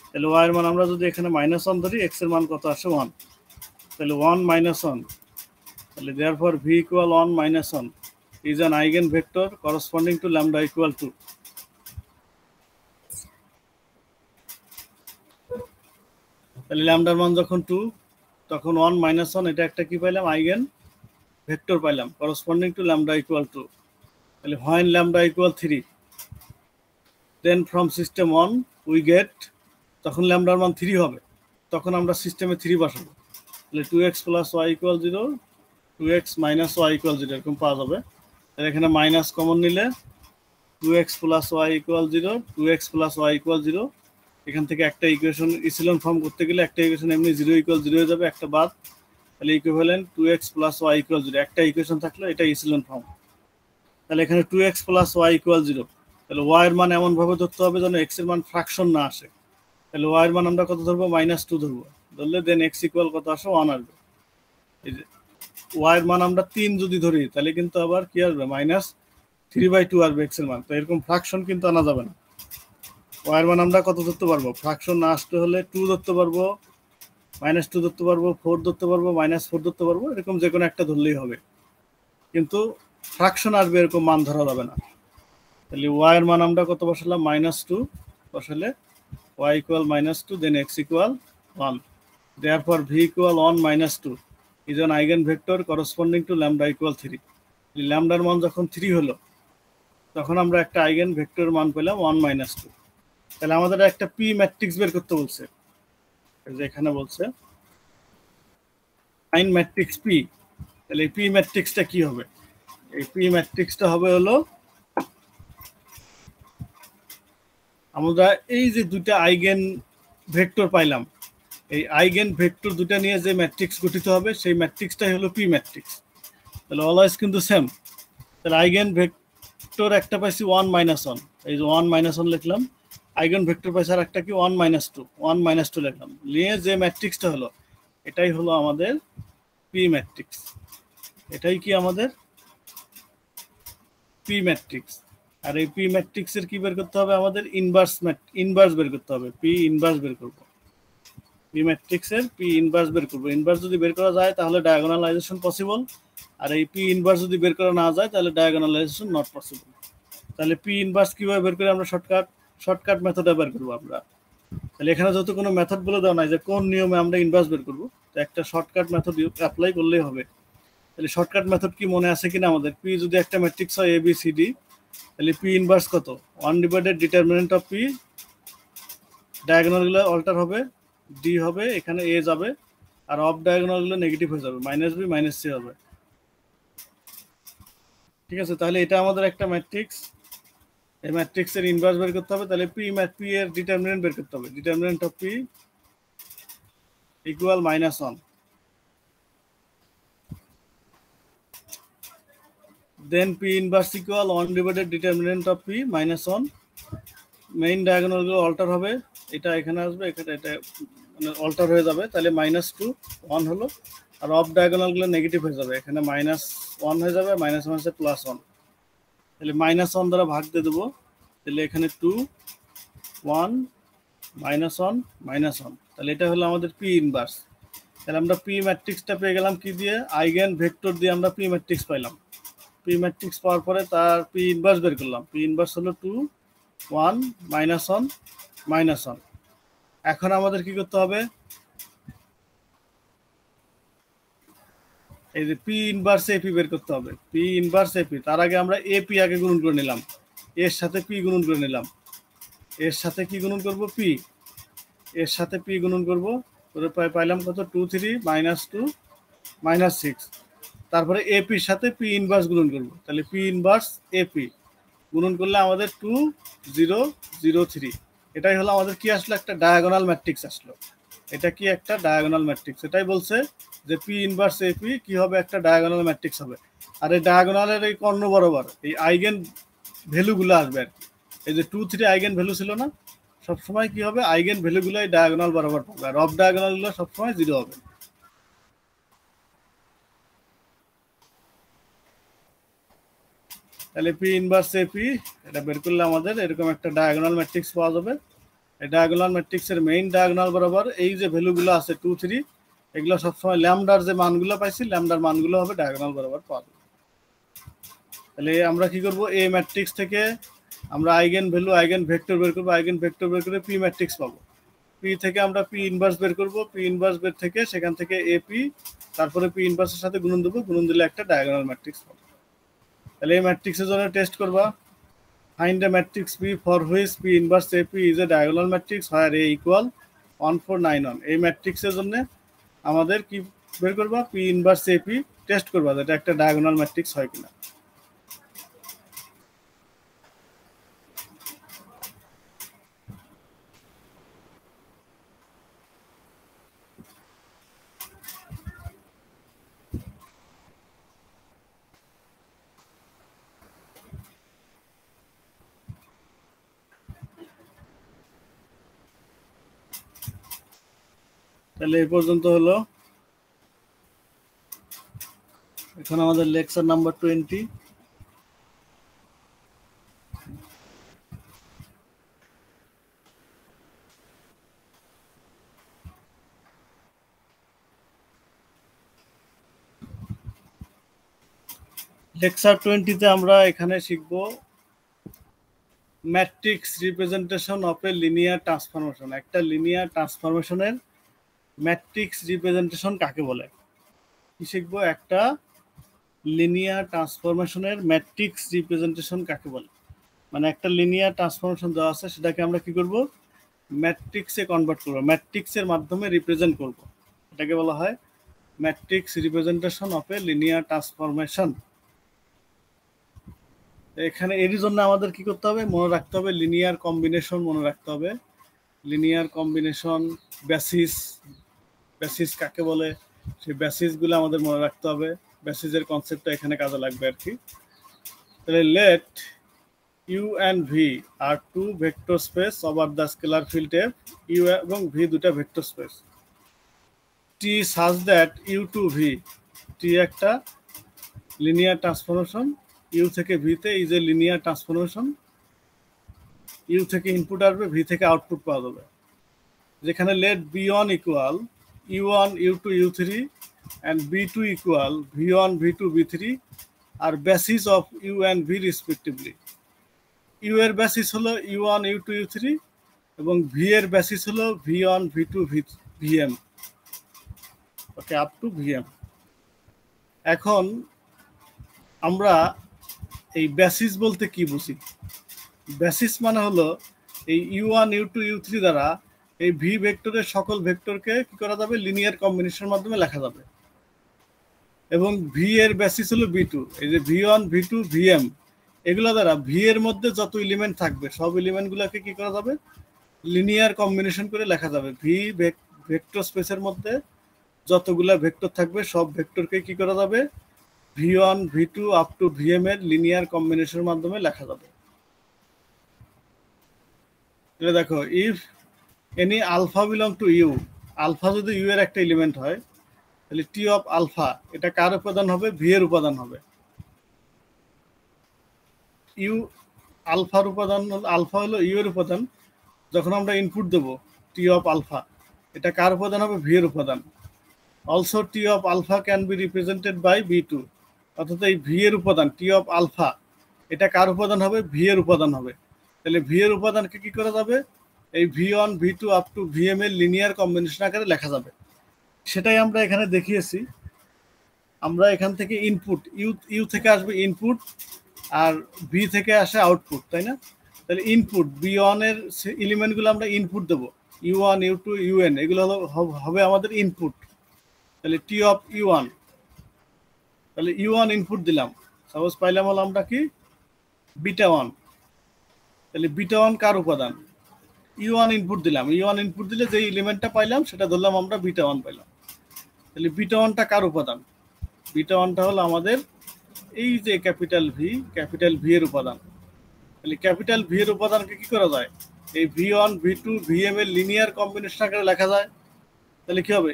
তাহলে y এর মান আমরা যদি এখানে মাইনাস 1 ধরি, x এর মান কত আসে 1, তাহলে 1 মাইনাস 1, তাহলে therefore v equal 1 minus 1 is an eigenvector corresponding to lambda equal 2। তাহলে ল্যামডার মান যখন 2, তখন 1 মাইনাস 1, এটা একটা কি পাইলাম, আইগেন ভেক্টর পাইলাম, করসপন্ডিং টু ল্যামডা ইকুয়াল 2। তাহলে when lambda equal 3 then from system 1 we get তখন ল্যামডার মান 3 হবে, তখন আমরা সিস্টেমে 3 বসাবো, তাহলে 2x plus y equal 0 2x minus y equal 0 এরকম পাওয়া যাবে। তাহলে এখানে মাইনাস কমন নিলে 2x plus y equal 0 2x plus y equal 0, এখান থেকে একটা ইকুয়েশন ইসিলন ফর্ম করতে গেলে একটা ইকুয়েশন এমনি 0 equal 0 হয়ে যাবে, একটা বাদ, তাহলে equivalent 2x plus y equal 0, একটা ইকুয়েশন থাকলে এটা ইসিলন ফর্ম। তাহলে এখানে 2x plus y equal 0, তাহলে y এর মান এমন ভাবে ধরতে হবে যেন x এর মান ফ্র্যাকশন না আসে, তাহলে y এর মান আমরা কত ধরবো -2 ধরবো, ধরলে দেন x ইকুয়াল কত আসে 1 আসবে। এই যে y এর মান আমরা 3 যদি ধরি তাহলে কিন্তু আবার কি আসবে -3/2 আসবে x এর মান, তো এরকম ফ্র্যাকশন কিন্তু আনা যাবে না। y এর মান আমরা কত ধরতে পারবো, ফ্র্যাকশন না আসতে হলে 2 ধরতে পারবো, -2 ধরতে পারবো, 4 ধরতে পারবো, -4 ধরতে পারবো, এরকম যে কোনো একটা ধরলেই হবে, কিন্তু ফ্র্যাকশন আসবে এরকম মান ধরা যাবে না। তাহলে y এর মান আমরা কত বসালাম -2 বসালে y equal -2 then x equal 1, therefore v equal 1 -2 is an eigenvector corresponding to lambda equal 3। ল্যামডার মান যখন 3 হলো তখন আমরা একটা আইগেন ভেক্টর মান পেলাম 1 -2। তাহলে আমাদের একটা পি ম্যাট্রিক্স বের করতে বলছে, এখানে বলছে আইন ম্যাট্রিক্স পি। তাহলে এই পি ম্যাট্রিক্সটা কি হবে, এই পি ম্যাট্রিক্সটা হবে হলো আমরা এই যে দুইটা আইগেন ভেক্টর পাইলাম, এই আইগেন ভেক্টর দুটো নিয়ে যে ম্যাট্রিক্স গঠিত হবে সেই ম্যাট্রিক্সটাই হলো পি ম্যাট্রিক্স। তাহলে অলওয়েজ কিন্তু সেম। তাহলে আইগেন ভেক্টর একটা পাইছি 1 -1, এই যে 1 -1 লিখলাম, আইগেন ভেক্টর পাইছি আর একটা কি 1 -2 1 -2 লিখলাম, নিয়ে যে ম্যাট্রিক্সটা হলো এটাই হলো আমাদের পি ম্যাট্রিক্স, এটাই কি আমাদের পি ম্যাট্রিক্স। আর এই পি ম্যাট্রিক্সের কি বের করতে হবে, আমাদের ইনভার্স বের করতে হবে, পি ইনভার্স বের করব, পি ম্যাট্রিক্সের পি ইনভার্স বের করব। ইনভার্স যদি বের করা যায় তাহলে ডায়াগোনালাইজেশন পসিবল, আর এই পি ইনভার্স যদি বের করা না যায় তাহলে ডায়াগোনালাইজেশন নট পসিবল। তাহলে পি ইনভার্স কিভাবে বের করে আমরা শর্টকাট মেথডে বের করব আমরা। তাহলে এখানে যত কোনো মেথড বলে দেওয়া নাই যে কোন নিয়মে আমরা ইনভার্স বের করব, তো একটা শর্টকাট মেথড অ্যাপ্লাই করলেই হবে। তাহলে শর্টকাট মেথড কি মনে আছে কিনা আমাদের, পি যদি একটা ম্যাট্রিক্স হয় ABCD, তাহলে পি ইনভার্স কত 1 ডিভাইডেড ডিটারমিনেন্ট অফ পি, ডায়াগোনালগুলো অল্টার হবে, ডি হবে, এখানে এ যাবে, আর অফ ডায়াগোনালগুলো নেগেটিভ হয়ে যাবে, -b -c হবে। ঠিক আছে, তাহলে এটা আমাদের একটা ম্যাট্রিক্স, এই ম্যাট্রিক্সের ইনভার্স বের করতে হবে। তাহলে পি এর ডিটারমিনেন্ট বের করতে হবে, determinant of P equal -1, then p inverse equal 1 divided determinant of p -1, main diagonal গুলো অল্টার হবে, এটা এখানে আসবে, এখানে এটা মানে অল্টার হয়ে যাবে, তাহলে -2 1 হলো, আর অফ ডায়াগোনাল গুলো নেগেটিভ হয়ে যাবে, এখানে -1 হয়ে যাবে, -1 এর +1, তাহলে -1 দ্বারা ভাগ দিয়ে দেবো, তাহলে এখানে 2 1 -1 -1, তাহলে এটা হলো আমাদের পি ইনভার্স। তাহলে আমরা পি ম্যাট্রিক্সটা পেয়ে গেলাম কি দিয়ে, আইগেন ভেক্টর দিয়ে আমরা পি ম্যাট্রিক্স পাইলাম। পি ম্যাট্রিক্স পাওয়ার পরে তার পি ইনভার্স বের করলাম, পি ইনভার্স হলো 2 1 -1 -1। এখন আমাদের কি করতে হবে, এই যে পি ইনভার্স এপি বের করতে হবে, পি ইনভার্স এপি। তার আগে আমরা এপি আগে গুণন করে নিলাম, এর সাথে পি গুণন করে নিলাম, এর সাথে কি গুণন করব, পি, এর সাথে পি গুণন করব করে পাইলাম কত 2 3 -2 -6, তারপরে এপির সাথে পি ইনভার্স গুণন করব, তাহলে পি ইনভার্স এপি গুণন করলে আমাদের 2 0 0 3, এটাই হলো আমাদের কি আসলো, একটা ডায়াগোনাল ম্যাট্রিক্স আসলো। এটা কি একটা ডায়াগোনাল ম্যাট্রিক্স, এটাই বলছে যে পি ইনভার্স এপি কি হবে, একটা ডায়াগোনাল ম্যাট্রিক্স হবে। আর এই ডায়াগোনালের এই কর্ণ বরাবর এই আইগেন ভ্যালুগুলো আসবে আর কি, এই যে 2 3 আইগেন ভ্যালু ছিল না, সবসময় কি হবে, আইগেন ভ্যালুগুলো এই ডায়াগোনাল বরাবর পাবে, আর অফ ডায়াগোনালগুলো সবসময় 0 হবে। তাহলে পি ইনভার্স এপি এটা বের করলে আমাদের এরকম একটা ডায়াগোনাল ম্যাট্রিক্স পাওয়া যাবে। এই ডায়াগোনাল ম্যাট্রিক্সের মেইন ডায়াগোনাল বরাবর এই যে ভ্যালুগুলো আছে 2 3, এগুলো সবসময় ল্যামডার যে মানগুলো পাইছি ল্যামডার মানগুলো হবে ডায়াগোনাল বরাবর পাওয়া যাবে। তাহলে আমরা কি করব, এই ম্যাট্রিক্স থেকে আমরা আইগেন ভ্যালু আইগেন ভেক্টর বের করব, আইগেন ভেক্টর বের করে পি ম্যাট্রিক্স পাবো, পি থেকে আমরা পি ইনভার্স বের করব, পি ইনভার্স বের থেকে সেখান থেকে এপি, তারপরে পি ইনভার্সের সাথে গুণন দেবো, গুণন দিলে একটা ডায়াগোনাল ম্যাট্রিক্স পাবো। তাহলে এই ম্যাট্রিক্সের জন্য টেস্ট করবা, find a matrix P for which P inverse AP is a diagonal matrix where A equal 1 4 9 1। এই ম্যাট্রিক্সের জন্য আমাদের কি বের করবা, P inverse AP টেস্ট করবা যেটা একটা ডায়াগোনাল ম্যাট্রিক্স হয় কিনা। তাহলে এই পর্যন্ত হলো, এখন আমাদের লেকচার নাম্বার 20। লেকচার 20-তে আমরা এখানে শিখব matrix representation of a linear transformation. একটা লিনিয়ার ট্রান্সফরমেশনের ম্যাট্রিক্স রিপ্রেজেন্টেশন কাকে বলে। কি শিখবো, একটা লিনিয়ার ট্রান্সফরমেশনের ম্যাট্রিক্স রিপ্রেজেন্টেশন কাকে বলে। মানে একটা লিনিয়ার ট্রান্সফরমেশন দেওয়া আছে, সেটাকে আমরা কি করব, ম্যাট্রিক্সে কনভার্ট করব, ম্যাট্রিক্সের মাধ্যমে রিপ্রেজেন্ট করব। এটাকে বলা হয় matrix representation of a linear transformation. এখানে এরই জন্য আমাদের কি করতে হবে, মনে রাখতে হবে লিনিয়ার কম্বিনেশন, মনে রাখতে হবে লিনিয়ার কম্বিনেশন, বেসিস, বেসিস কাকে বলে সেই বেসিসগুলো আমাদের মনে রাখতে হবে। বেসিসের কনসেপ্টটা এখানে কাজে লাগবে আর কি। তাহলে let U and V are two vector space over the scalar field F. U এবং ভি দুটা vector space. T such that U to V, T একটা লিনিয়ার ট্রান্সফরমেশন, ইউ থেকে ভিতে is a linear transformation. U থেকে input আসবে, V থেকে output পাওয়া যাবে। যেখানে let B one equal U one U two U three and B two equal V one V two V three R basis of U and V respectively. U এর basis হলো U one U two U three এবং V এর basis হলো V one V two V M, okay, up to V M. এখন আমরা এই basis বলতে কি বুঝি। বেসিস মানে হলো এই U one U two U three দ্বারা এই ভি ভেক্টরের সকল ভেক্টরকে কি করা যাবে, লিনিয়ার কম্বিনেশনের মাধ্যমে লেখা যাবে। এবং ভি এর বেসিস হলো বি টু, এই যে V one V two V M, এগুলো দ্বারা ভি এর মধ্যে যত এলিমেন্ট থাকবে সব এলিমেন্টগুলোকে কি করা যাবে, লিনিয়ার কম্বিনেশন করে লেখা যাবে। ভি ভেক্টর স্পেসের মধ্যে যতগুলা ভেক্টর থাকবে সব ভেক্টরকে কি করা যাবে, V one V two up to V M এর লিনিয়ার কম্বিনেশনের মাধ্যমে লেখা যাবে। এটা দেখো, if any alpha belong to U, alpha যদি ইউ এর একটা এলিমেন্ট হয় তাহলে টি অফ আলফা এটা কার উপাদান হবে, ভি এর উপাদান হবে। ইউ আলফার উপাদান, আলফা হলো ইউ এর উপাদান। যখন আমরা ইনপুট দেবো টি অফ আলফা, এটা কার উপাদান হবে, ভি এর উপাদান। Also T of alpha can be represented by B two, অর্থাৎ এই ভি এর উপাদান টি অফ আলফা এটা কার উপাদান হবে, ভি এর উপাদান হবে। তাহলে ভি এর উপাদানকে কি করা যাবে, এই V one V two up to V M এর লিনিয়ার কম্বিনেশন আকারে লেখা যাবে। সেটাই আমরা এখানে দেখিয়েছি। আমরা এখান থেকে ইনপুট ইউ থেকে আসবে ইনপুট আর ভি থেকে আসে আউটপুট, তাই না। তাহলে ইনপুট বি ওয়ান এর এলিমেন্টগুলো আমরা ইনপুট দেবো, U one U two U N, এগুলো হবে আমাদের ইনপুট। তাহলে টি অফ ইউ ওয়ান, তাহলে ইউ ওয়ান ইনপুট দিলাম, সাপোজ পাইলাম হলো আমরা কি বিটা ওয়ান। তাহলে বিটা ওয়ান কার উপাদান, ইউ ওয়ান ইনপুট দিলাম, ইউ ওয়ান ইনপুট দিলে যে এলিমেন্টটা পাইলাম সেটা ধরলাম আমরা বিটা ওয়ান পাইলাম। তাহলে বিটা ওয়ানটা কার উপাদান, বিটা ওয়ানটা হলো আমাদের এই যে ক্যাপিটাল ভি এর উপাদান। তাহলে ক্যাপিটাল ভি এর উপাদানকে কি করা যায়, এই V one V two V M এর লিনিয়ার কম্বিনেশন আকারে লেখা যায়। তাহলে কি হবে,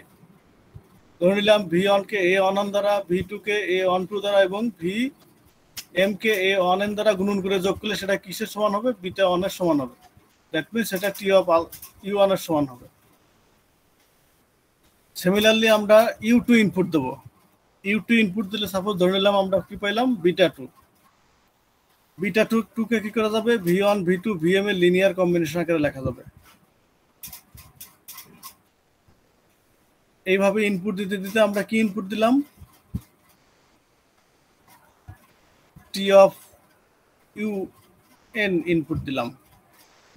ধরে নিলাম ভি ওয়ানকে এ ওয়ান দ্বারা, ভি টুকে এ ওয়ান টু দ্বারা এবং ভি এম কে এ ওয়ান এন দ্বারা গুণন করে যোগ করলে সেটা কিসের সমান হবে, বিটা ওয়ানের সমান হবে। দ্যাট মিনস সেটা টি অফ ইউ ওয়ানের সমান হবে। সিমিলারলি আমরা ইউ টু ইনপুট দেবো, ইউ টু ইনপুট দিলে সাপোজ ধরে নিলাম আমরা কি পাইলাম, বিটা টু। বিটা টুকে কি করা যাবে, V one V two V M এর লিনিয়ার কম্বিনেশন আকারে লেখা যাবে। এইভাবে ইনপুট দিতে দিতে আমরা কি ইনপুট দিলাম, T of U N input দিলাম,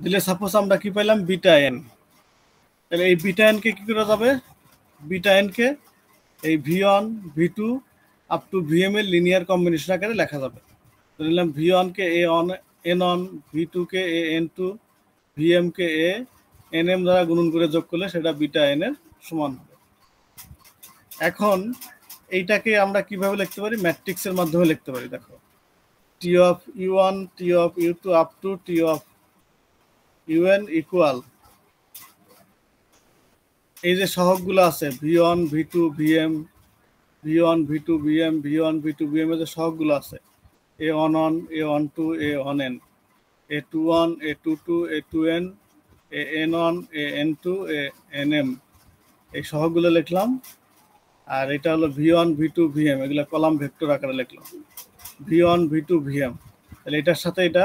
দিলে সাপোজ আমরা কি পাইলাম বিটা এন। তাহলে এই বিটা এনকে কি করা যাবে, বিটা এনকে এই V one V two up to V M এর লিনিয়ার কম্বিনেশন আকারে লেখা যাবে। ধরে নিলাম ভি ওয়ানকে এ অন এন অন, ভি টুকে এ এন টু, ভিএমকে এ এন এম দ্বারা গুণন করে যোগ করলে সেটা বিটা এন এর সমান হবে। এখন এইটাকে আমরা কিভাবে লিখতে পারি, ম্যাট্রিক্সের মাধ্যমে লিখতে পারি। দেখো T of U one T of U two up to T of U N equal, এই যে সহগগুলো আছে V one V two V M, V one V two V M, V one V two V M এর যে সহগগুলো আছে A one A one two A one N, A two one A two two A two N, A N one A N two A N M, এই সহগগুলো লিখলাম। আর এটা হলো V one V two V M, এগুলো column vector আকারে লিখলাম V one V two V M. তাহলে এটার সাথে এটা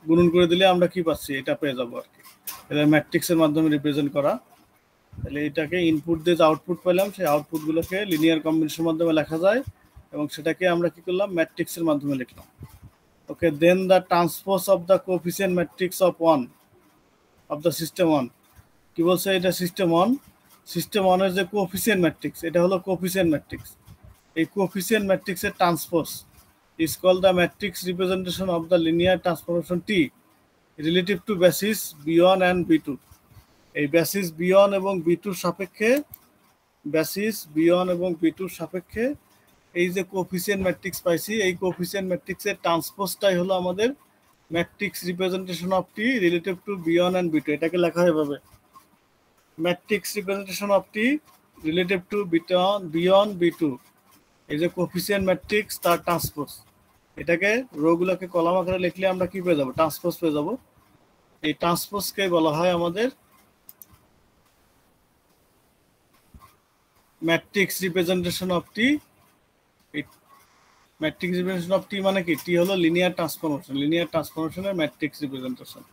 গুণন করে দিলে আমরা কি পাচ্ছি, এটা পেয়ে যাবো আর কি। এটা ম্যাট্রিক্সের মাধ্যমে রিপ্রেজেন্ট করা। তাহলে এটাকে ইনপুট দিয়ে যে আউটপুট পেলাম সেই আউটপুটগুলোকে লিনিয়ার কম্বিনেশনের মাধ্যমে লেখা যায় এবং সেটাকে আমরা কি করলাম ম্যাট্রিক্সের মাধ্যমে লিখলাম। Okay, then the transpose of the coefficient matrix of one of the system one. কি বলছে, এটা সিস্টেম ওয়ান, সিস্টেম ওয়ানের যে কোএফিসিয়েন্ট ম্যাট্রিক্স এটা হলো কোএফিসিয়েন্ট ম্যাট্রিক্স। এই কোএফিসিয়েন্ট ম্যাট্রিক্সের transpose is called the matrix representation of the linear transformation T relative to basis B1 and B2. এই বেসিস B1 এবং B2 সাপেক্ষে, বেসিস B1 এবং B2 সাপেক্ষে এই যে কোএফিসিয়েন্ট ম্যাট্রিক্স পাইছি, এই কোএফিসিয়েন্ট ম্যাট্রিক্সের ট্রান্সপোজটাই হলো আমাদের matrix representation of T relative to B1 and B2। এটাকে লেখা হয় এভাবে, matrix representation of T relative to B1 B2, এই যে কোএফিসিয়েন্ট ম্যাট্রিক্স তার ট্রান্সপোজ। এটাকে রোগুলোকে কলাম আকারে লিখলে আমরা কি পেয়ে যাবো, ট্রান্সপোজ পেয়ে যাবো। এই ট্রান্সপোজকে বলা হয় আমাদের matrix representation of T. Matrix representation of T মানে কি, টি হলো লিনিয়ার ট্রান্সফরমেশন, লিনিয়ার ট্রান্সফরমেশনের matrix representation.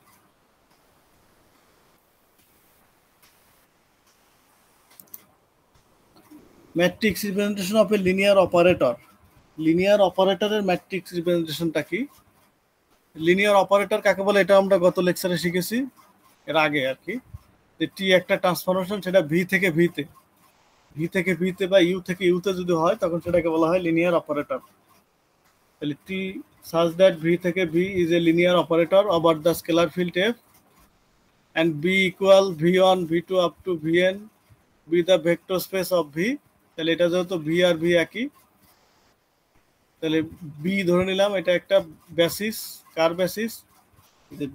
Matrix representation of a linear operator, linear অপারেটরের ম্যাট্রিক্স রিপ্রেজেন্টেশনটা কি, লিনিয়ার অপারেটর কাকে বলে এটা আমরা গত লেকচারে শিখেছি, এর আগে আর কি। যে টি একটা ট্রান্সফরমেশন, সেটা ভি থেকে ভিতে, ভি থেকে ভিতে বা ইউ থেকে ইউতে যদি হয় তখন সেটাকে বলা হয় লিনিয়ার অপারেটর। তাহলে টি such that v থেকে v is a linear operator over the scalar field f and b equal v1 v2 up to vn be the vector space of v। তাহলে এটা যেহেতু v আর v একই, তাহলে b ধরে নিলাম এটা একটা বেসিস, কার বেসিস, যে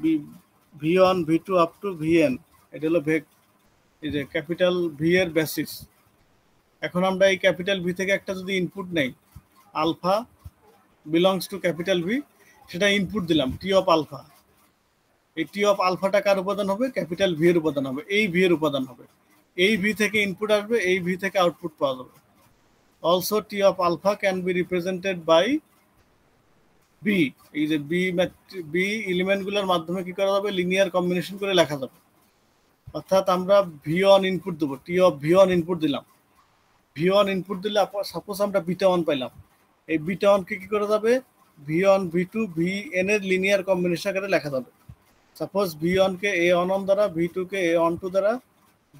v1 v2 up to vn, এটা হলো এই যে ক্যাপিটাল ভি এর বেসিস। এখন আমরা এই ক্যাপিটাল ভি থেকে একটা যদি ইনপুট নেই, alpha belongs to capital V, সেটা ইনপুট দিলাম টি অফ আলফা। এই টি অফ আলফাটা কার উপাদান হবে, ক্যাপিটাল ভি এর উপাদান হবে, এই ভি এর উপাদান হবে। এই ভি থেকে ইনপুট আসবে, এই ভি থেকে আউটপুট পাওয়া যাবে। Also T of alpha can be represented by B, এই যে বি এলিমেন্টগুলোর মাধ্যমে কি করা যাবে, লিনিয়ার কম্বিনেশন করে লেখা যাবে। অর্থাৎ আমরা ভি ওয়ান ইনপুট দেবো, T of V one input দিলাম, ভি ওয়ান ইনপুট দিলে সাপোজ আমরা বিটা ওয়ান পাইলাম, এই বিটা ওয়ানকে কি করা যাবে, V one V two V N এর লিনিয়ার কম্বিনেশন আকারে লেখা যাবে। সাপোজ ভি ওয়ানকে এ অন অন দ্বারা, ভি টুকে এ অন টু দ্বারা,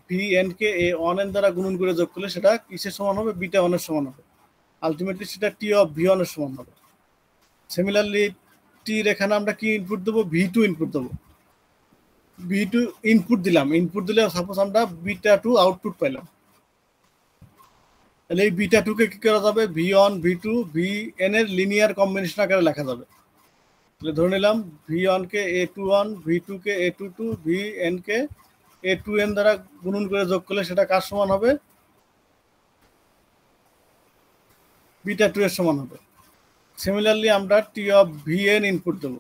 ভি এনকে এ অন এন দ্বারা গুণন করে যোগ করলে সেটা কিসের সমান হবে, বিটা ওয়ানের সমান হবে। আলটিমেটলি সেটা টি অফ ভি ওয়ানের সমান হবে। সিমিলারলি টির এখানে আমরা কি ইনপুট দেবো, ভি টু ইনপুট দেবো, ভি টু ইনপুট দিলাম, ইনপুট দিলে সাপোজ আমরা বিটা টু আউটপুট পাইলাম। তাহলে এই বিটা টুকে কি করা যাবে, V one V two V N এর লিনিয়ার কম্বিনেশন আকারে লেখা যাবে। তাহলে ধরে নিলাম ভি ওয়ানকে এ টু ওয়ান, ভি টুকে এ টু টু, ভি এনকে এ টু এন দ্বারা গুণন করে যোগ করলে সেটা কার সমান হবে, বিটা টু এর সমান হবে। সিমিলারলি আমরা T of V N input দেবো,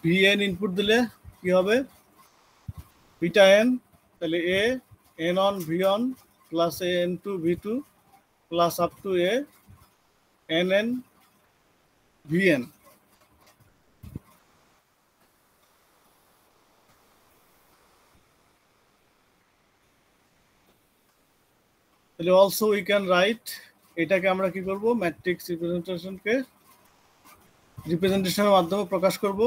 ভি এন ইনপুট দিলে কি হবে, বিটা এন, তাহলে a n one V one plus a N two V two plus up to A n n V n. Also we can write এটাকে আমরা কি করব, matrix রিপ্রেজেন্টেশনের মাধ্যমে প্রকাশ করব।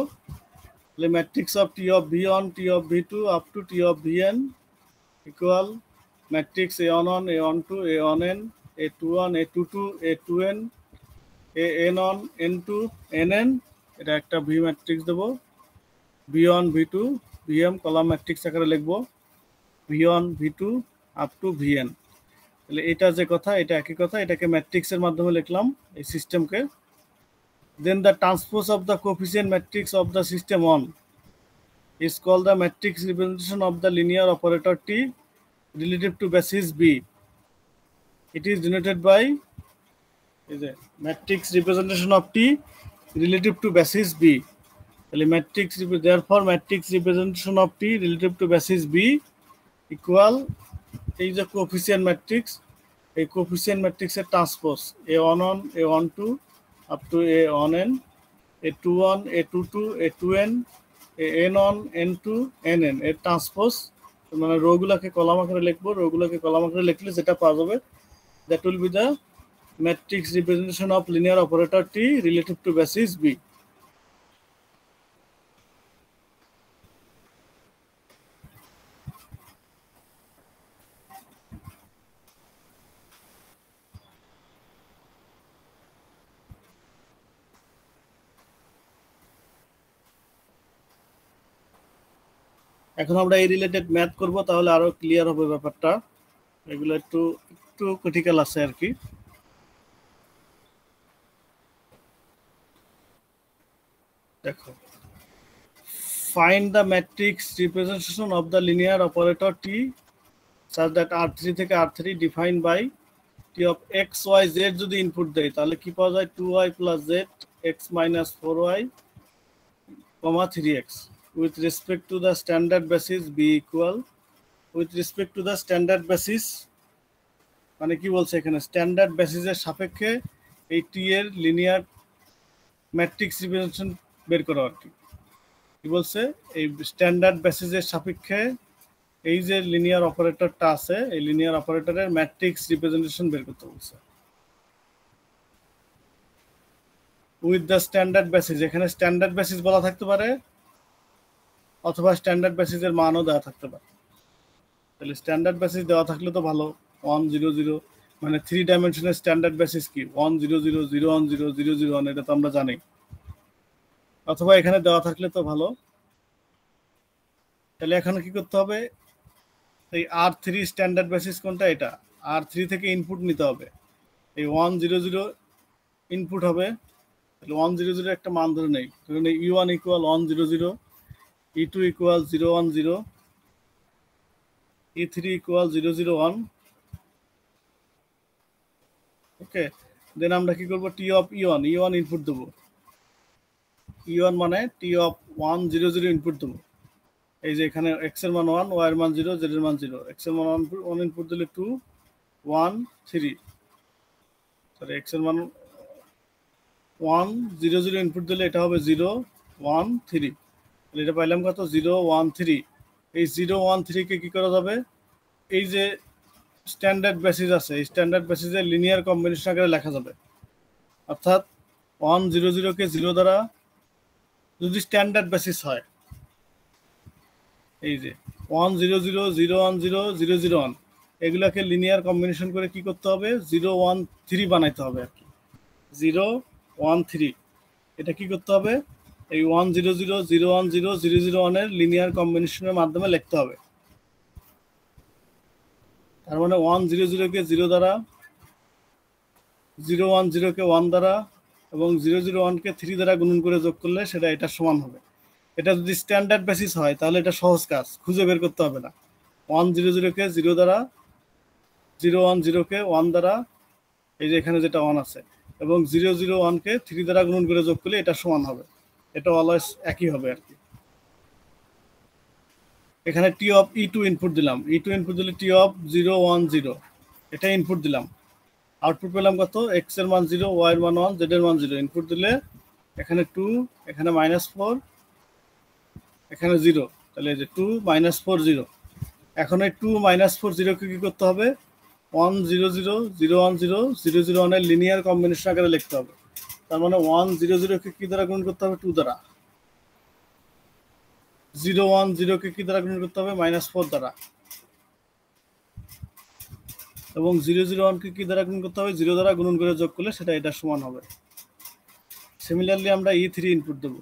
তাহলে matrix of T of V1 T of ভি2 up to T of VN equal matrix a11 a12 a1n a21 a22 a2n an1 n2 nn, এটা একটা V matrix দেবো, v1 v2 vm column matrix আকারে লিখবো, v1 v2 up to vn। তাহলে এটা যে কথা, এটা একই কথা, এটাকে ম্যাট্রিক্সের মাধ্যমে লিখলাম এই সিস্টেমকে। Then the transpose of the coefficient matrix of the system one is called the matrix representation of the linear operator T relative to basis B. It is denoted by matrix representation of T relative to basis B. Therefore, matrix representation of T relative to basis B equal is a coefficient matrix. A coefficient matrix is transpose A11, A12 up to A1n, A21, A22, A2n, n1 n2 nn এর transpose, মানে রোগুলোকে column আকারে লিখবো, রোগুলোকে column আকারে লিখলে যেটা পাওয়া যাবে that will be the matrix representation of linear operator T relative to basis B. এখন আমরা এই রিলেটেড ম্যাথ করব, তাহলে আরো ক্লিয়ার হবে ব্যাপারটা। এগুলো একটু ক্রিটিক্যাল আছে আর কি। দেখো, find the matrix representation of the linear operator T such that R3 থেকে R3 define by T of x y z যদি ইনপুট দেয় তাহলে কি পাওয়া যায়, 2y plus Z x minus 4y comma 3x with respect to the standard basis b equal with respect to the standard basis, মানে কি বলছে এখানে, স্ট্যান্ডার্ড বেসিসের সাপেক্ষে এই টি এর লিনিয়ার ম্যাট্রিক্স রিপ্রেজেন্টেশন বের করা আর কি বলছে, এই স্ট্যান্ডার্ড বেসিসের সাপেক্ষে এই যে লিনিয়ার অপারেটরটা আছে এই লিনিয়ার অপারেটরের ম্যাট্রিক্স রিপ্রেজেন্টেশন বের করতে বলছে উইথ দ্য স্ট্যান্ডার্ড বেসিস। এখানে স্ট্যান্ডার্ড বেসিস বলা থাকতে পারে অথবা স্ট্যান্ডার্ড বেসিসের মানও দেওয়া থাকতে পারে। তাহলে স্ট্যান্ডার্ড বেসিস দেওয়া থাকলে তো ভালো, 1 0 0, মানে 3 ডাইমেনশনের স্ট্যান্ডার্ড বেসিস কি 1 0 0 0 1 0 0 0 1, এটা তো আমরা জানি। অথবা এখানে দেওয়া থাকলে তো ভালো। তাহলে এখানে কি করতে হবে, এই R3 স্ট্যান্ডার্ড বেসিস কোনটা, এটা R3 থেকে ইনপুট নিতে হবে, এই 1 0 0 ইনপুট হবে। তাহলে 1 0 0 একটা মান ধরে নেই, ধরুন E1 equal 1 0 0, E2 equal 0 1 0, E3 equal 0 0 1। ওকে, দেন আমরা কি করব, টি অফ E1 ইনপুট দেবো, E1 মানে টি অফ 1 0 0 ইনপুট দেবো। এই যে এখানে এক্স এর মান 1, ওয়াই এর মান 0, জেড এর মান 0, এক্স এর মান 1 ইনপুট দিলে 2 1 3, সরি এক্স এর মান 1 0 0 ইনপুট দিলে এটা হবে 0 1 3। তাহলে এটা পাইলাম কত, 0 1 3। এই 0 1 3 কে কি করা যাবে, এই যে স্ট্যান্ডার্ড বেসিস আছে এই স্ট্যান্ডার্ড বেসিসের লিনিয়ার কম্বিনেশন আকারে লেখা যাবে। অর্থাৎ 1 0 0 কে 0 দ্বারা, যদি স্ট্যান্ডার্ড বেসিস হয় এই যে 1 0 0 0 1 0 0 0 1, এগুলাকে লিনিয়ার কম্বিনেশন করে কি করতে হবে, 0 1 3 বানাইতে হবে আর কি, 0 1 3। এটা কি করতে হবে, এই 1 0 0 0 1 0 0 0 1 এর লিনিয়ার কম্বিনেশনের মাধ্যমে লিখতে হবে। তার মানে 1 0 0 কে 0 দ্বারা, 0 1 0 কে 1 দ্বারা এবং 0 0 1 কে 3 দ্বারা গুণন করে যোগ করলে সেটা এটা সমান হবে। এটা যদি স্ট্যান্ডার্ড বেসিস হয় তাহলে এটা সহজ কাজ, খুঁজে বের করতে হবে না। 1 0 0 কে 0 দ্বারা, 0 1 0 কে 1 দ্বারা, এই যে এখানে যেটা 1 আছে, এবং 0 0 1 কে 3 দ্বারা গুণন করে যোগ করলে এটা সমান হবে। এটা অলওয়েজ একই হবে আর কি। এখানে টি অফ E2 ইনপুট দিলাম, E2 ইনপুট দিলে টি অফ 0 1 0, এটা ইনপুট দিলাম, আউটপুট পেলাম কত, এক্স এর মান 0, ওয়াই এর মান 1, জেড এর মান 0। ইনপুট দিলে এখানে 2, এখানে -4, এখানে 0, তাহলে এই যে 2 -4 0। এখন এই 2 -4 0 কে কি করতে হবে, 1 0 0 0 1 0 0 0 1 এর লিনিয়ার কম্বিনেশন আকারে লিখতে হবে। তার মানে 1 0 0 কে কি দ্বারা গুণ করতে হবে? 2 দ্বারা। 0 1 0 কে কি দ্বারা গুণ করতে হবে? -4 দ্বারা। এবং 0 0 1 কে কি দ্বারা গুণ করতে হবে? 0 দ্বারা গুণন করে যোগ করলে সেটা এটা সমান হবে। সিমিলারলি আমরা E3 ইনপুট দেব।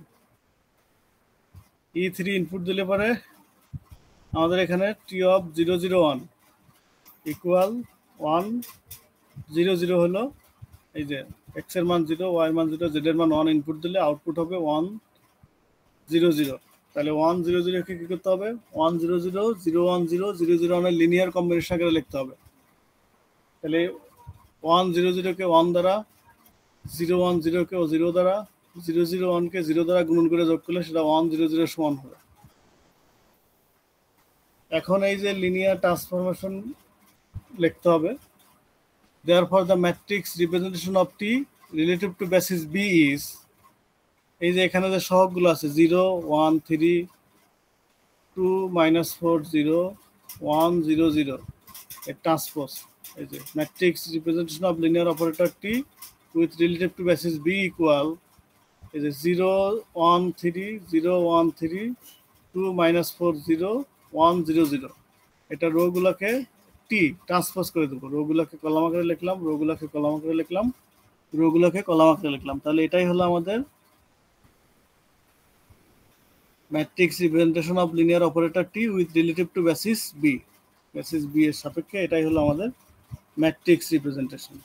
E3 ইনপুট দিলে পরে আমাদের এখানে T of 0 0 1 ইকুয়াল 1 0 0 হলো এই যে x এর মান 0, y এর মান 0, z এর মান 1 ইনপুট দিলে আউটপুট হবে 1 0 0। তাহলে 1 0 0 কে কি করতে হবে? 1 0 0 0 1 0 0 0 1 এর লিনিয়ার কম্বিনেশন আকারে লিখতে হবে। তাহলে 1 0 0 কে 1 দ্বারা, 0 1 0 কে 0 দ্বারা, 0 0 1 কে 0 দ্বারা গুণন করে যোগ করলে সেটা 1 0 0 সমান হবে। এখন এই যে লিনিয়ার ট্রান্সফরমেশন লিখতে হবে। Therefore the matrix representation of T relative to basis B is, এই যে এখানে যে সহগগুলো আছে 0 1 3 2 -4 0 1 0 0 এর ট্রান্সপোজ, এই যে matrix representation of linear operator T with relative to basis B equal, এই যে 0 1 3 0 1 3 2 -4 0 1 0 0 এটা রোগুলোকে টি ট্রান্সপোজ করে দেবো। রোগুলোকে কলাম আকারে লিখলাম, রোগুলোকে কলাম আকারে লিখলাম, রোগুলোকে কলাম আকারে লিখলাম। তাহলে এটাই হলো আমাদের matrix representation of linear operator T with relative to basis B. Basis B এর সাপেক্ষে এটাই হলো আমাদের ম্যাট্রিক্স রিপ্রেজেন্টেশন।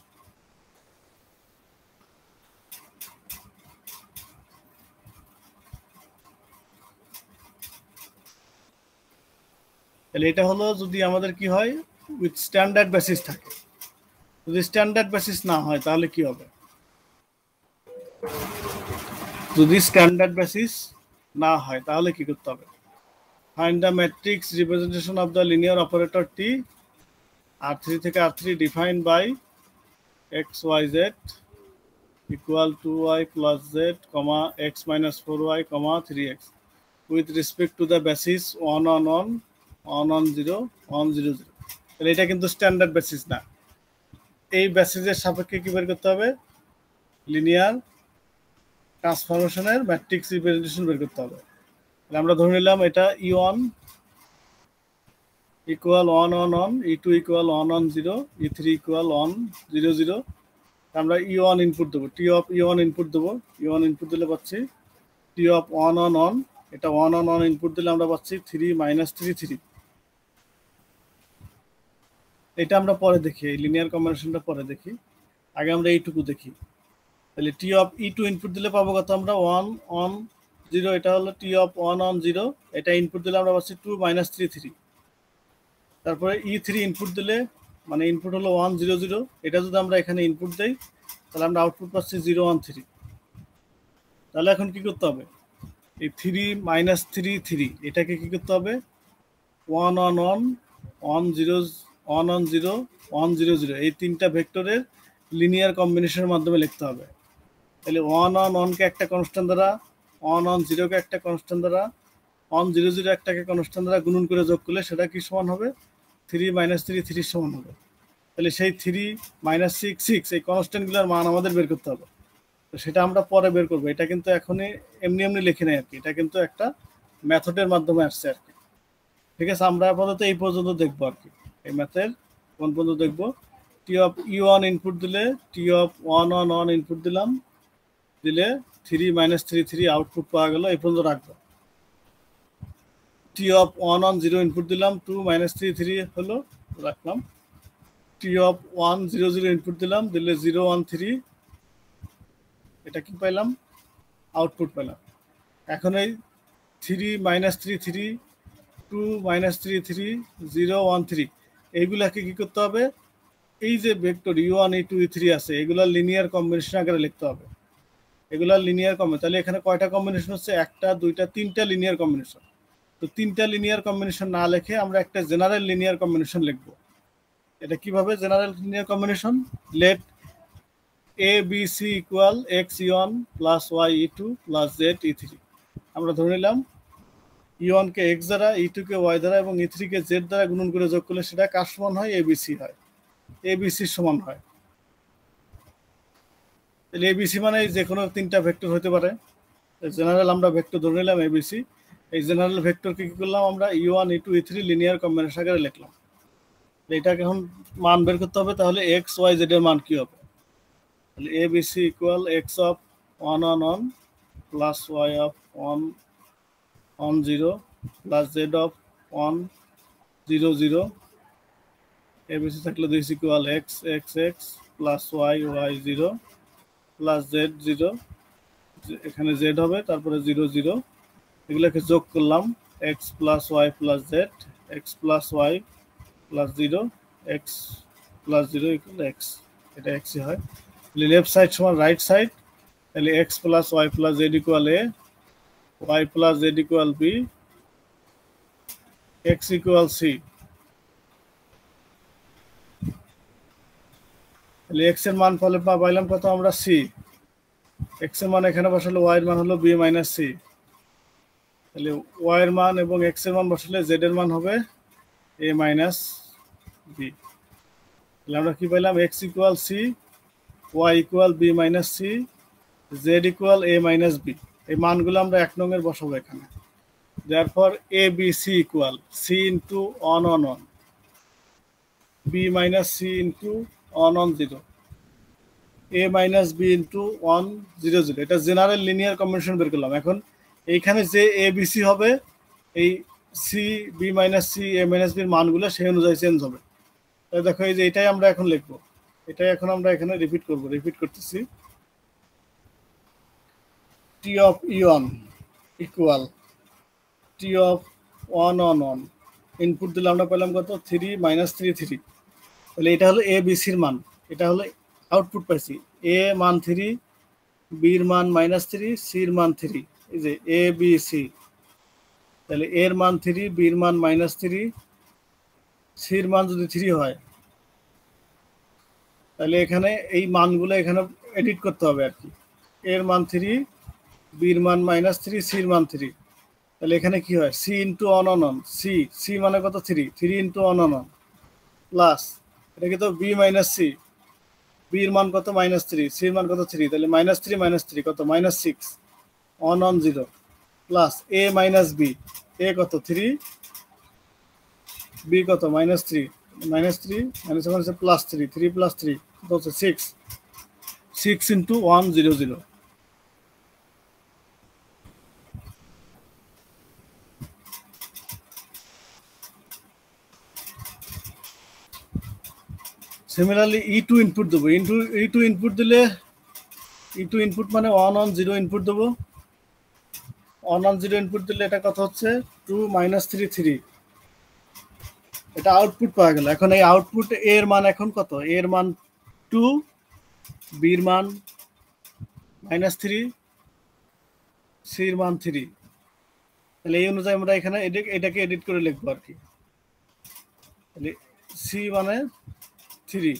তাহলে এটা হলো যদি আমাদের কি হয়, উইথ স্ট্যান্ডার্ড বেসিস থাকে। যদি স্ট্যান্ডার্ড বেসিস না হয় তাহলে কি হবে? যদি স্ট্যান্ডার্ড বেসিস না হয় তাহলে কি করতে হবে? Find the matrix representation of the linear operator T R3 থেকে R3 defined by x y z equal 2y plus z, x minus 4y, 3x with respect to the basis 1 on 1 1 on 0 1 0 0। তাহলে এটা কিন্তু standard basis না। এই বেসিসের সাপেক্ষে কি বের করতে হবে? লিনিয়ার ট্রান্সফরমেশনের ম্যাট্রিক্স রিপ্রেজেন্টেশন বের করতে হবে। তাহলে আমরা ধরে নিলাম এটা E1 equal 1 on 1, E2 equal 1 on 0, E3 equal 1 0 0। আমরা E1 ইনপুট দেবো, T of E1 ইনপুট দেবো। E1 ইনপুট দিলে পাচ্ছি T of 1 on 1, এটা 1 on 1 ইনপুট দিলে আমরা পাচ্ছি 3 -3 3। এটা আমরা পরে দেখি, এই লিনিয়ার কম্বিনেশনটা পরে দেখি, আগে আমরা এইটুকু দেখি। তাহলে T of E2 ইনপুট দিলে পাবো কত? আমরা 1 on 0, এটা হলো T of 1 on 0, এটা ইনপুট দিলে আমরা পাচ্ছি 2 -3 3। তারপরে E3 ইনপুট দিলে, মানে ইনপুট হলো 1 0 0, এটা যদি আমরা এখানে ইনপুট দেই তাহলে আমরা আউটপুট পাচ্ছি 0 1 3। তাহলে এখন কি করতে হবে? এই 3 -3 3 এটাকে কি করতে হবে? 1 on 1 1 0 1 on 0 1 0 0 এই তিনটা ভেক্টরের লিনিয়ার কম্বিনেশনের মাধ্যমে লিখতে হবে। তাহলে 1 on 1 কে একটা কনস্ট্যান্ট দ্বারা, 1 on 0 কে একটা কনস্ট্যান্ট দ্বারা, 1 0 0 একটাকে কনস্ট্যান্ট দ্বারা গুণন করে যোগ করলে সেটা কি সমান হবে? 3 -3 3 সমান হবে। তাহলে সেই 3 -6 6 এই কনস্ট্যান্টগুলোর মান আমাদের বের করতে হবে। তো সেটা আমরা পরে বের করবো। এটা কিন্তু এখনই এমনি এমনি লিখে নেই আর কি, এটা কিন্তু একটা মেথডের মাধ্যমে আসছে আর কি। ঠিক আছে, আমরা আপাতত এই পর্যন্ত দেখবো আর কি। এই ম্যাথের কোন পর্যন্ত দেখবো? T of E1 ইনপুট দিলে, T of 1 on 1 ইনপুট দিলাম, দিলে 3 -3 3 আউটপুট পাওয়া গেল, এই পর্যন্ত রাখবো। T of 1 on 0 ইনপুট দিলাম, 2 -3 3 হলো, রাখলাম। T of 1 0 0 ইনপুট দিলাম, দিলে 0 1 3, এটা কি পাইলাম? আউটপুট পেলাম। এখন এই 3 -3 3 2 -3 3 0 1 3 এইগুলাকে কি করতে হবে? এই যে ভেক্টর E1 E2 E3 আছে এগুলার লিনিয়ার কম্বিনেশন আকারে লিখতে হবে। এগুলার লিনিয়ার কম্বিনেশন, তাহলে এখানে কয়টা কম্বিনেশন হচ্ছে? একটা, দুইটা, তিনটা লিনিয়ার কম্বিনেশন। তো তিনটা লিনিয়ার কম্বিনেশন না লিখে আমরা একটা জেনারেল লিনিয়ার কম্বিনেশন লিখবো। এটা কিভাবে general linear combination? Let A B C equal x E1 plus y E2 plus z E3। আমরা ধরে নিলাম E1 কে x দ্বারা, E2 কে y দ্বারা এবং E3 কে z দ্বারা গুণন করে যোগ করলে সেটা কার সমান হয়? ABC হয়। এবিসি সমান হয়। তাহলে এবিসি মানে যে কোনো তিনটা ভেক্টর হতে পারে। জেনারেল আমরা ভেক্টর ধরে নিলাম এবিসি। এই জেনারেল ভেক্টরকে কি করলাম আমরা E1 E2 E3 linear combination আকারে লিখলাম। এটাকে এখন মান বের করতে হবে, তাহলে এক্স ওয়াই জেড এর মান কি হবে? তাহলে A B C equal X of 1 1 1 plus Y of 1 1 0 plus Z of 1 0 0। A B C থাকলে this equal X X X plus Y Y 0 plus Z 0, এখানে জেড হবে, তারপরে 0 0, এগুলোকে যোগ করলাম X plus Y plus Z, X plus Y plus 0, X plus 0 equal X, এটা এক্সই হয়। লেফট সাইড সমান রাইট সাইড, তাহলে X plus Y plus Z equal A, Y plus Z equal B, X equal C. তাহলে X এর মান ফলে পাইলাম কত আমরা? সি। এক্স এর মান এখানে বসালে ওয়াই এর মান হলো বি মাইনাস সি। তাহলে ওয়াই এর মান এবং এক্স এর মান বসালে জেড এর মান হবে এ মাইনাস বি। তাহলে আমরা কি পাইলাম? X equal C, Y equal B minus C, Z equal A minus B. এই মানগুলো আমরা 1 নং এর বসাবো এখানে। therefore a b c equal c into 1 on 1, b minus c into 1 on 0, a minus b into 1 0 0। এটা জেনারেল লিনিয়ার কম্বিনেশন বের করলাম। এখন এইখানে যে এ বি সি হবে, এই সি বি মাইনাস সি এ মাইনাস বির মানগুলো সেই অনুযায়ী চেঞ্জ হবে। তাই দেখো এই যে এটাই আমরা এখন লিখবো, এটাই এখন আমরা এখানে রিপিট করবো। রিপিট করতেছি, T of E1 equal T of 1 on 1, input দিলে আমরা পেলাম কত? 3 মাইনাস 3 3। তাহলে এটা হলো এ বি সির মান, এটা হলো আউটপুট পাইছি। এ মান 3, বির মান মাইনাস 3, সির মান 3, এই যে এ বি সি। তাহলে এর মান 3, বির মান মাইনাস 3, সির মান যদি 3 হয়, তাহলে এখানে এই মানগুলো এখানে এডিট করতে হবে আর কি। এর মান 3, বির মান মাইনাস 3, সির মান 3। তাহলে এখানে কি হয়? C into 1 on 1, C C মানে কত? 3, 3 ইন্টু 1 on 1 প্লাস এটা কি তো বি মাইনাস সি, বির মান কত? মাইনাস 3, সির মান কত? 3, তাহলে মাইনাস 3 কত? Minus 6, 1 on 0 plus A minus B, A কত? 3, বি কত? Minus 3, minus 3 minus minus plus 3, 3 plus 3 কত হচ্ছে? 6, 6 ইন্টু 1 0 0। সিমিলারলি E2 ইনপুট দেবো। E2 ইনপুট দিলে, E2 ইনপুট মানে 1 on 0 ইনপুট দেবো। 1 on 0 ইনপুট দিলে এটা কত হচ্ছে? 2 মাইনাস 3 3। এটা আউটপুট পাওয়া গেল। এখন এই আউটপুট এর মান এখন কত? এর মান 2, বির মান মাইনাস 3, সির মান 3। তাহলে এই অনুযায়ী আমরা এখানে এটাকে এডিট করে লিখবো আর কি। তাহলে সি মানে 3,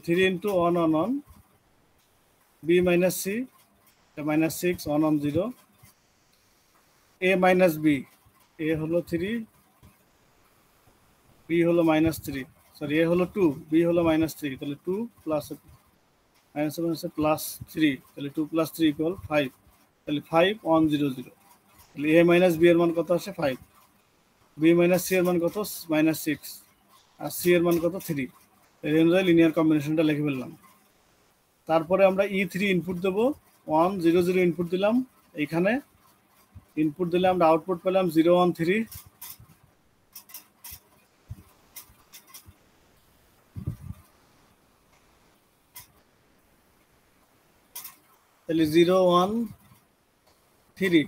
3 into 1 on 1, B minus C minus 6, 1 on 0, A minus B, A হলো 3, বি হলো মাইনাস 3, সরি এ হলো 2, বি হলো মাইনাস 3, তাহলে 2 প্লাস মাইনাস মাইনাস প্লাস 3, তাহলে 2 প্লাস 3 ইকুয়াল 5, তাহলে 5 1 0 0। তাহলে এ মাইনাস বি এর মান কত আসে? 5, বি মাইনাস সি এর মান কত? মাইনাস 6, আর সি এর মান কত? 3। এই অনুযায়ী লিনিয়ার কম্বিনেশনটা লিখে ফেললাম। তারপরে আমরা E3 ইনপুট দেবো, 1 0 0 ইনপুট দিলাম। এইখানে ইনপুট দিলে আমরা আউটপুট পেলাম 0 1 3। তাহলে 0 1 3।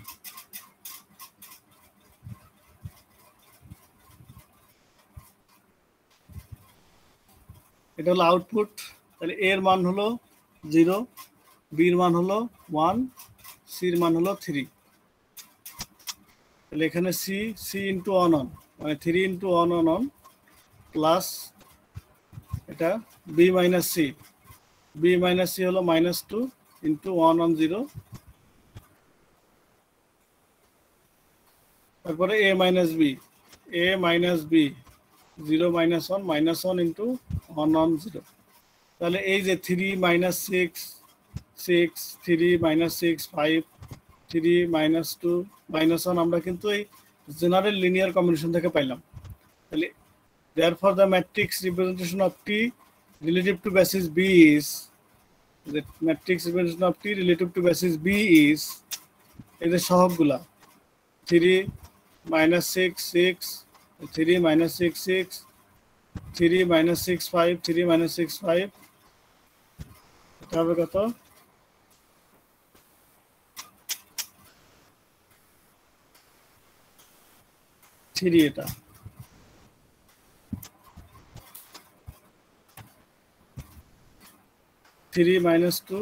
এটা হলো আউটপুট। তাহলে এর মান হলো 0, বির মান হলো 1, সির মান হলো 3। তাহলে এখানে সি সি ইন্টু 1 on, মানে 3 ইন্টু 1 on 1 প্লাস এটা B minus C, B minus C হলো মাইনাস 2 ইন্টু 1 on 0, তারপরে A minus B, A minus B 0 minus 1 into 1 on 0। তাহলে এই যে 3 -6 6 3 -6 5 3 -2 -1 আমরা কিন্তু এই জেনারেল লিনিয়ার কম্বিনেশন থেকে পাইলাম। তাহলে therefore the matrix representation of T relative to basis B is the matrix representation of T relative to basis B is এই যে সহগগুলা 3 -6 6 3 -6 6 3 -6 5 3 -6 5 এটা হবে কত 3 এটা -3 -2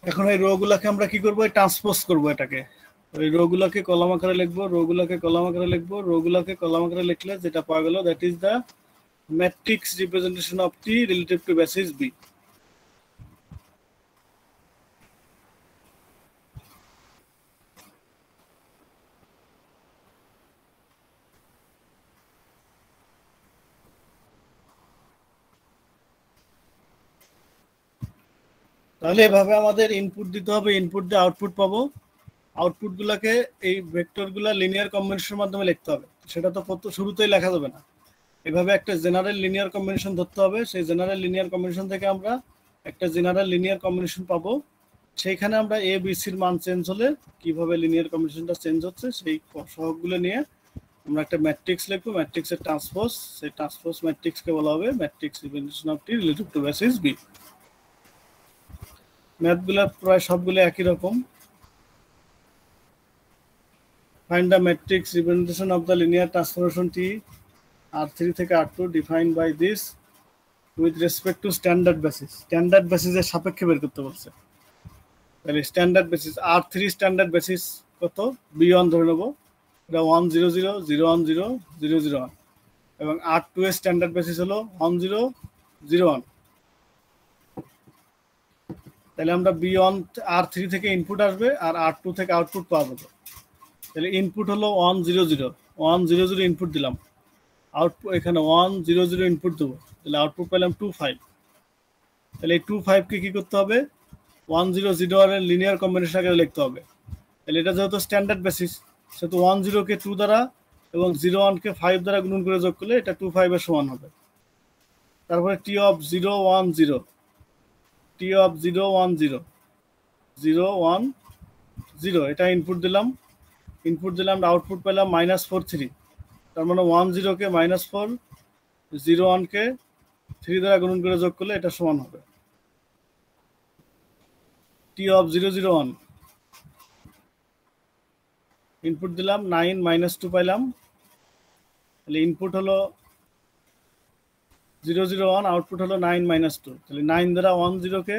এখন এই রোগুলাকে আমরা কি করব ট্রান্সপোজ করব এটাকে ওই রোগুলাকে কলাম আকারে লিখব রোগুলাকে কলাম আকারে লিখব রোগুলাকে কলাম আকারে লিখলে যেটা পাওয়া গেল that is the matrix representation of T relative to basis B তাহলে এভাবে আমাদের ইনপুট দিতে হবে ইনপুট দিয়ে আউটপুট পাবো আউটপুটগুলোকে এই ভেক্টরগুলো লিনিয়ার কম্বিনেশনের মাধ্যমে লিখতে হবে সেটা তো শুরুতেই লেখা যাবে না এভাবে একটা জেনারেল লিনিয়ার কম্বিনেশন ধরতে হবে সেই জেনারেল লিনিয়ার কম্বিনেশন থেকে আমরা একটা জেনারেল লিনিয়ার কম্বিনেশন পাবো সেইখানে আমরা এ বি সির মান চেঞ্জ হলে কিভাবে লিনিয়ার কম্বিনেশনটা চেঞ্জ হচ্ছে সেই সহগগুলো নিয়ে আমরা একটা ম্যাট্রিক্স লিখবো ম্যাট্রিক্সের ট্রান্সপোজ সেই ট্রান্সপোজ ম্যাট্রিক্সকে বলা হবে matrix representation of T relative to basis B ম্যাথগুলো প্রায় সবগুলো একই রকম find the matrix representation of the linear transformation T R3 থেকে R2 defined by this with respect to standard basis standard basis এর সাপেক্ষে বের করতে বলছে তাহলে standard basis R3 standard basis কত B1 ধরে নেব এটা 1 0 0 0 1 0 0 0 1 এবং R2 এর স্ট্যান্ডার্ড বেসিস হলো 1 0 0 1 তাহলে আমরা B1 R3 থেকে ইনপুট আসবে আর R2 থেকে আউটপুট পাবো তাহলে ইনপুট হলো 1 0 0 1 0 0 ইনপুট দিলাম আউটপুট এখানে 1 0 0 ইনপুট দেবো তাহলে আউটপুট পেলাম 2 5 তাহলে এই 2 5 কে কি করতে হবে 1 0 0 এর লিনিয়ার কম্বিনেশন আকারে লিখতে হবে তাহলে এটা যেহেতু স্ট্যান্ডার্ড বেসিস সেহেতু 1 0 কে 2 দ্বারা এবং 0 1 কে 5 দ্বারা গুণন করে যোগ করলে এটা 2 5 এর সমান হবে তারপরে T of 0 1 0 T of 0 1 0 0 1 0 এটা ইনপুট দিলাম আউটপুট পেলাম -4 3 তার মানে 1 0 কে -4 0 1 কে 3 দ্বারা গুণন করে যোগ করলে এটা সমান হবে T of 0 0 1 ইনপুট দিলাম 9 -2 পাইলাম তাহলে ইনপুট হলো 0 0 1 আউটপুট হলো 9 -2 তাহলে 9 দ্বারা 1 0 কে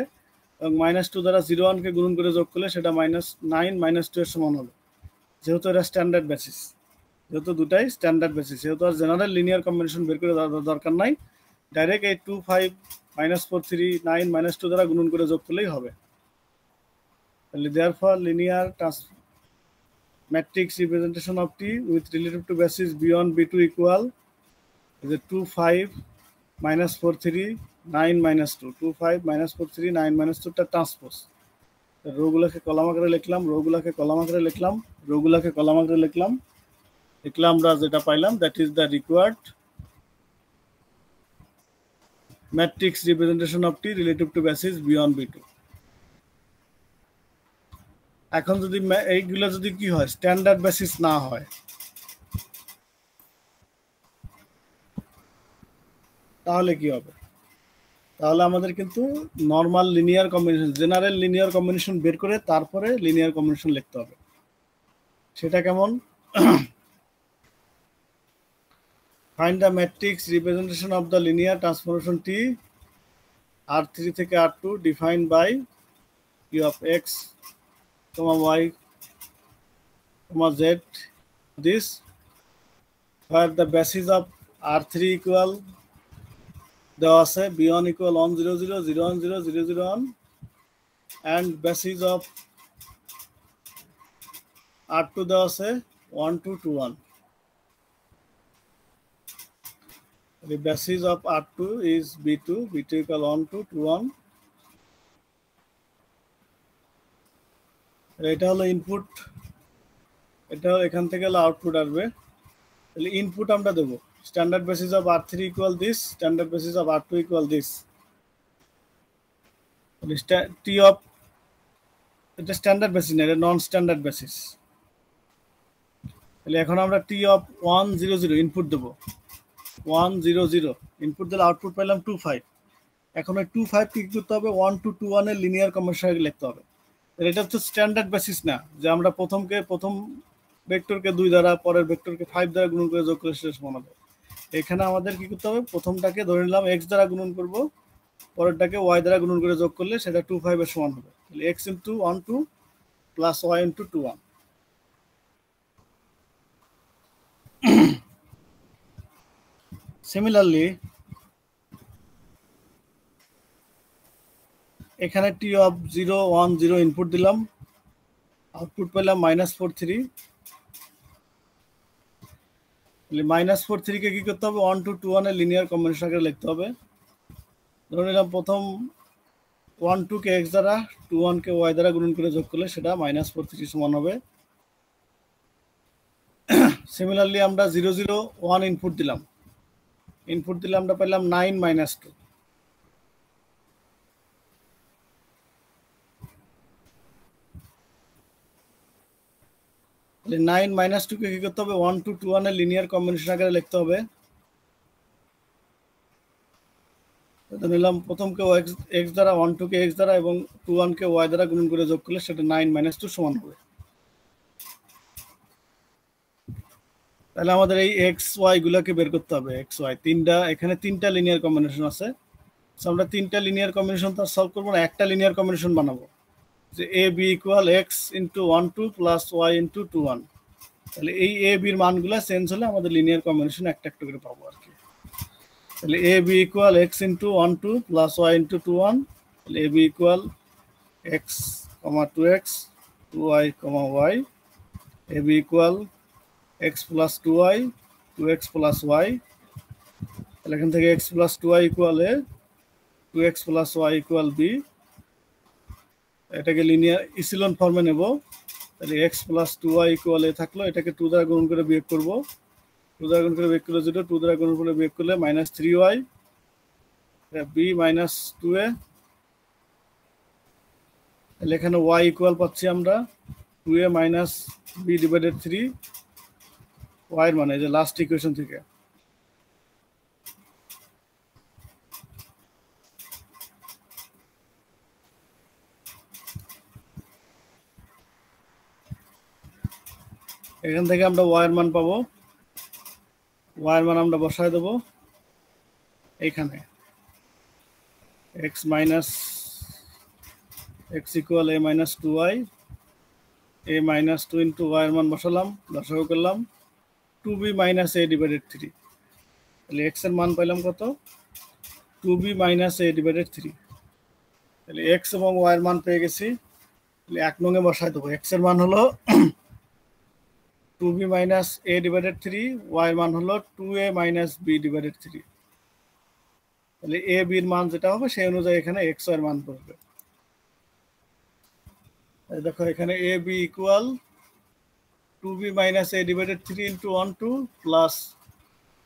এবং -2 দ্বারা 0 1 কে গুণন করে যোগ করলে সেটা -9 -2 এর সমান হবে যেহেতু এটা স্ট্যান্ডার্ড বেসিস যেহেতু দুটাই স্ট্যান্ডার্ড বেসিস যেহেতু আর জেনারেল লিনিয়ার কম্বিনেশন বের করে দরকার নাই ডাইরেক্ট এই 2 5 -4 3 9 -2 দ্বারা গুণন করে যোগ করলেই হবে তাহলে therefore linear matrix representation of T with relative to basis B1 B2 equal is a 2 5 -4 3 9 -2 2 5 -4 3 9 -2 টা ট্রান্সপোজ রোগুলাকে কলাম আকারে লিখলাম আমরা যেটা পাইলাম that is the required matrix representation of T relative to basis B1 B2 এখন যদি এইগুলা যদি কি হয় স্ট্যান্ডার্ড বেসিস না হয় তাহলে কি হবে তাহলে আমাদের কিন্তু normal linear combination general linear combination বের করে তারপরে লিনিয়ার কম্বিনেশন লিখতে হবে সেটা কেমন find the matrix representation of the linear transformation T R3 থেকে R2 defined by P of X, Y, Z this where the basis of R3 equal দেওয়া আছে B1 equal 1 0 0 0 1 0 0 0 1 and basis of R2 দেওয়া আছে 1 2 2 1. The basis of R2 is B2 equal 1 2 2 1. এটা হলো input, এটা এখান থেকে হলো আউটপুট আসবে। তাহলে ইনপুট আমরা দেব standard basis of R3 equal this, standard basis of R2 equal this. T of, এটা স্ট্যান্ডার্ড বেসিস না, এটা নন স্ট্যান্ডার্ড বেসিস। তাহলে এখন আমরা টি অফ 1 0 0 ইনপুট দেব, 1 0 0 ইনপুট দিলে আউটপুট পেলাম 2 5। এখন ওই 2 5 কি করতে হবে, 1 2 2 1 এর লিনিয়ার কম্বিনেশন লিখতে হবে। এটা হচ্ছে স্ট্যান্ডার্ড বেসিস না যে আমরা প্রথম ভেক্টরকে 2 দ্বারা, পরের ভেক্টরকে 5 দ্বারা গুণন করে যোগ করে শেষ বানাবো। এখানে আমাদের কি করতে হবে, প্রথমটাকে ধরে নিলাম x দ্বারা গুণন করব, পরেরটাকে y দ্বারা গুণন করে যোগ করলে সেটা 2 5 এর সমান হবে। তাহলে x into 1 2 plus y into 2 1। Similarly এখানে টি অফ 0 1 0 ইনপুট দিলাম, আউটপুট পেলাম -4 3। -4 3 কে কি করতে হবে, 1 2 2 1 এর লিনিয়ার কম্বিনেশন আকারে লিখতে হবে। ধরে নিলাম প্রথম 1 2 কে x দ্বারা, 2 1 কে y দ্বারা গুণন করে যোগ করলে সেটা -4 3 সমান হবে। সিমিলারলি আমরা 0 0 1 ইনপুট দিলাম, আমরা পেলাম 9 -2। 9 -2 কে কি করতে হবে, 1 2 2 1 এর লিনিয়ার কম্বিনেশন আকারে লিখতে হবে। নিলাম প্রথমকে x দ্বারা, 1 2 কে x দ্বারা এবং 2 1 কে y দ্বারা গুণন করে যোগ করলে সেটা 9 -2 সমান হবে। তাহলে আমাদের এই x y গুলোকে বের করতে হবে। x y তিনটা, এখানে তিনটা লিনিয়ার কম্বিনেশন আছে। সো আমরা তিনটা লিনিয়ার কম্বিনেশন তো সলভ করব না, একটা লিনিয়ার কম্বিনেশন বানাবো যে a b equal x into 1 2 plus y into 2 1। তাহলে এই a b এর মানগুলো চেঞ্জ হলে আমাদের লিনিয়ার কম্বিনেশন একটা একটা করে পাবো আর কি। তাহলে a b equal x into 1 2 plus y into 2 1। তাহলে a b equal x, 2x 2y, y। a b equal x plus 2y 2x plus y। তাহলে এখান থেকে x plus 2y equal a, 2x plus y equal b। এটাকে linear ইসিলন ফর্মে নেব। তাহলে x plus 2y equal a থাকলো, এটাকে 2 দ্বারা গুণ করে বিয়োগ করব, 2 দ্বারা গুণ করে বিয়োগ করলে 0, 2 দ্বারা গুণ করে বিয়োগ করলে -3y, b -2a। তাহলে এখানে y ইকুয়াল পাচ্ছি আমরা 2a minus b divided 3, y এর মানে যে লাস্ট ইকুয়েশন থেকে। এখান থেকে আমরা y এর মান পাবো, y এর মান আমরা বসায় দেব এইখানে, x minus x equal a minus 2y, a minus 2 into y এর মান বসালাম, দশক করলাম 2b মাইনাস a ডিভাইডেড 3। তাহলে x এর মান পাইলাম কত, 2b মাইনাস a ডিভাইডেড 3। তাহলে x এবং y এর মান পেয়ে গেছি। তাহলে 1 নং এ বসায় দেবো, x এর মান হলো 2b minus a divided 3, y এর মান হলো 2a মাইনাস b ডিভাইডেড 3। তাহলে a b এর মান যেটা হবে সেই অনুযায়ী এখানে x এর মান পড়বে। দেখো এখানে a b equal 2b minus a divided 3 into 1 2 plus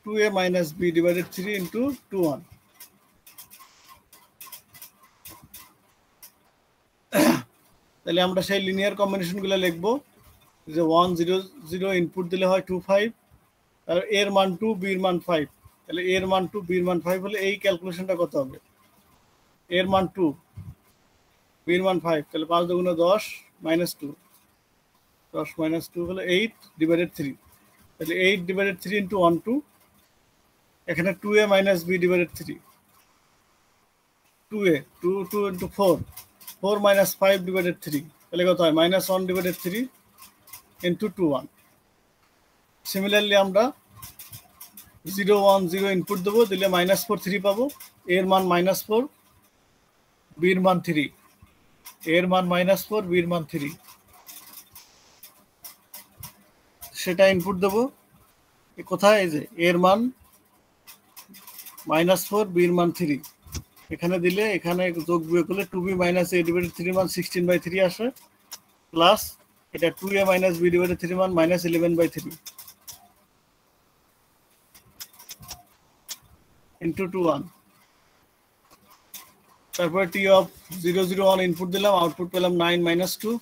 2a minus b divided 3 into 2 1। তাহলে আমরা সেই লিনিয়ার কম্বিনেশনগুলো লিখবো যে 1 0 0 ইনপুট দিলে হয় 2 5, আর এর মান 2 b এর মান 5। তাহলে এর মান 2 b এর মান 5 হলে এই ক্যালকুলেশনটা কত হবে, এর মান 2 b এর মান 5, তাহলে 5 দুগুণে 10 মাইনাস 2, 10 মাইনাস 2 হলো 8 ডিভাইডেড 3। তাহলে 8 ডিভাইডেড 3 ইন্টু 1 2, এখানে 2a minus b divided 3, 2a 2 2 into 4, 4 minus 5 divided 3। তাহলে কত হয়, মাইনাস 1 ডিভাইডেড 3 ইন্টু 2 1। সিমিলারলি আমরা 0 1 0 ইনপুট দেবো, দিলে -4 3 পাবো, এর মান -4, b এর মান 3, এর মান -4, b এর মান 3। সেটা ইনপুট দেব। কোথায়? এই যে এর মান -4, বির মান 3, এখানে দিলে এখানে যোগ বিয়োগ করলে 2b - a ডিভাইডেড 3 মান 16/3 আসে, প্লাস এটা 2a - b ডিভাইডেড 3 মান -11/3 ইন্টু 2 1। তারপরে t অফ 0 0 1 ইনপুট দিলাম, আউটপুট পেলাম 9 - 2।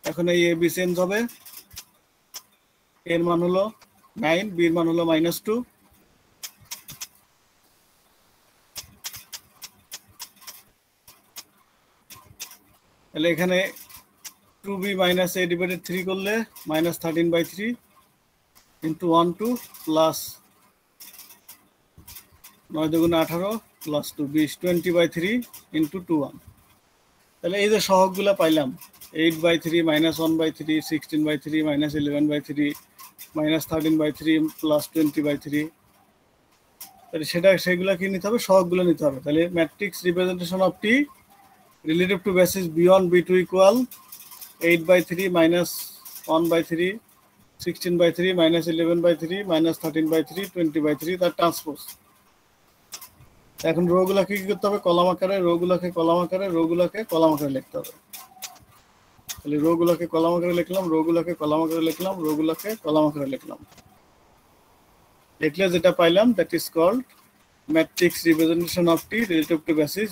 এখন এই a b চেঞ্জ হবে, এর মান হলো 9, বির মান হলো -2। তাহলে এখানে 2b - a ডিভাইডেড 3 করলে -13/3 ইন্টু 1 2 প্লাস 9 দুগুণে 18 প্লাস 2 20/3 ইন্টু 2 1। তাহলে এই যে সহগগুলো পাইলাম 8/3 -1/3 16/3 -11/3 -13/3 প্লাস 20/3, তাহলে সেগুলো কি নিতে হবে? সহগগুলো নিতে হবে। তাহলে matrix representation of T relative to basis B1 B2 equal 8/3 -1/3 16/3 -11/3 -13/3 20/3 তার ট্রান্সপোজ। এখন রোগুলোকে কি করতে হবে? কলাম আকারে, রোগুলোকে কলাম আকারে, রোগুলোকে কলাম আকারে লিখতে হবে। তাহলে রোগুলোকে কলাম আকারে লিখলাম, রোগুলোকে কলাম আকারে লিখলাম, রোগুলোকে কলাম আকারে লিখলাম। লিখলে যেটা পাইলাম that is called matrix representation of T relative to basis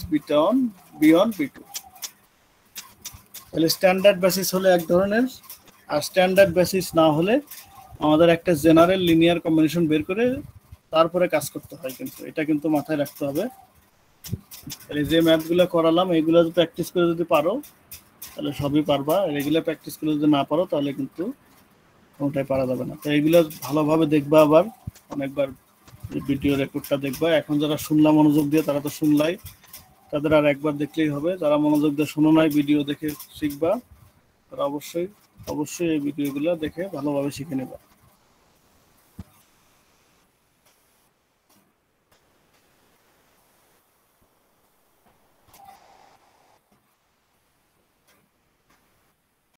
B1 B2। তাহলে স্ট্যান্ডার্ড বেসিস হলে এক ধরনের, আর স্ট্যান্ডার্ড বেসিস না হলে আমাদের একটা জেনারেল লিনিয়ার কম্বিনেশন বের করে তারপরে কাজ করতে হয়, কিন্তু এটা কিন্তু মাথায় রাখতে হবে। তাহলে যে ম্যাথগুলো করালাম এইগুলো যদি প্র্যাকটিস করে যদি পারো তাহলে সবই পারবা, আর এগুলো প্র্যাকটিস করে যদি না পারো তাহলে কিন্তু কোনোটাই পারা যাবে না। তো এইগুলো ভালোভাবে দেখবা, আবার অনেকবার ভিডিও রেকর্ডটা দেখবা। এখন যারা শুনলা মনোযোগ দিয়ে তারা তো শুনলাই, তাদের আর একবার দেখলেই হবে। যারা মনোযোগ দিয়ে শোনো নাই, ভিডিও দেখে শিখবা, তারা অবশ্যই এই ভিডিওগুলো দেখে ভালোভাবে শিখে নেবা।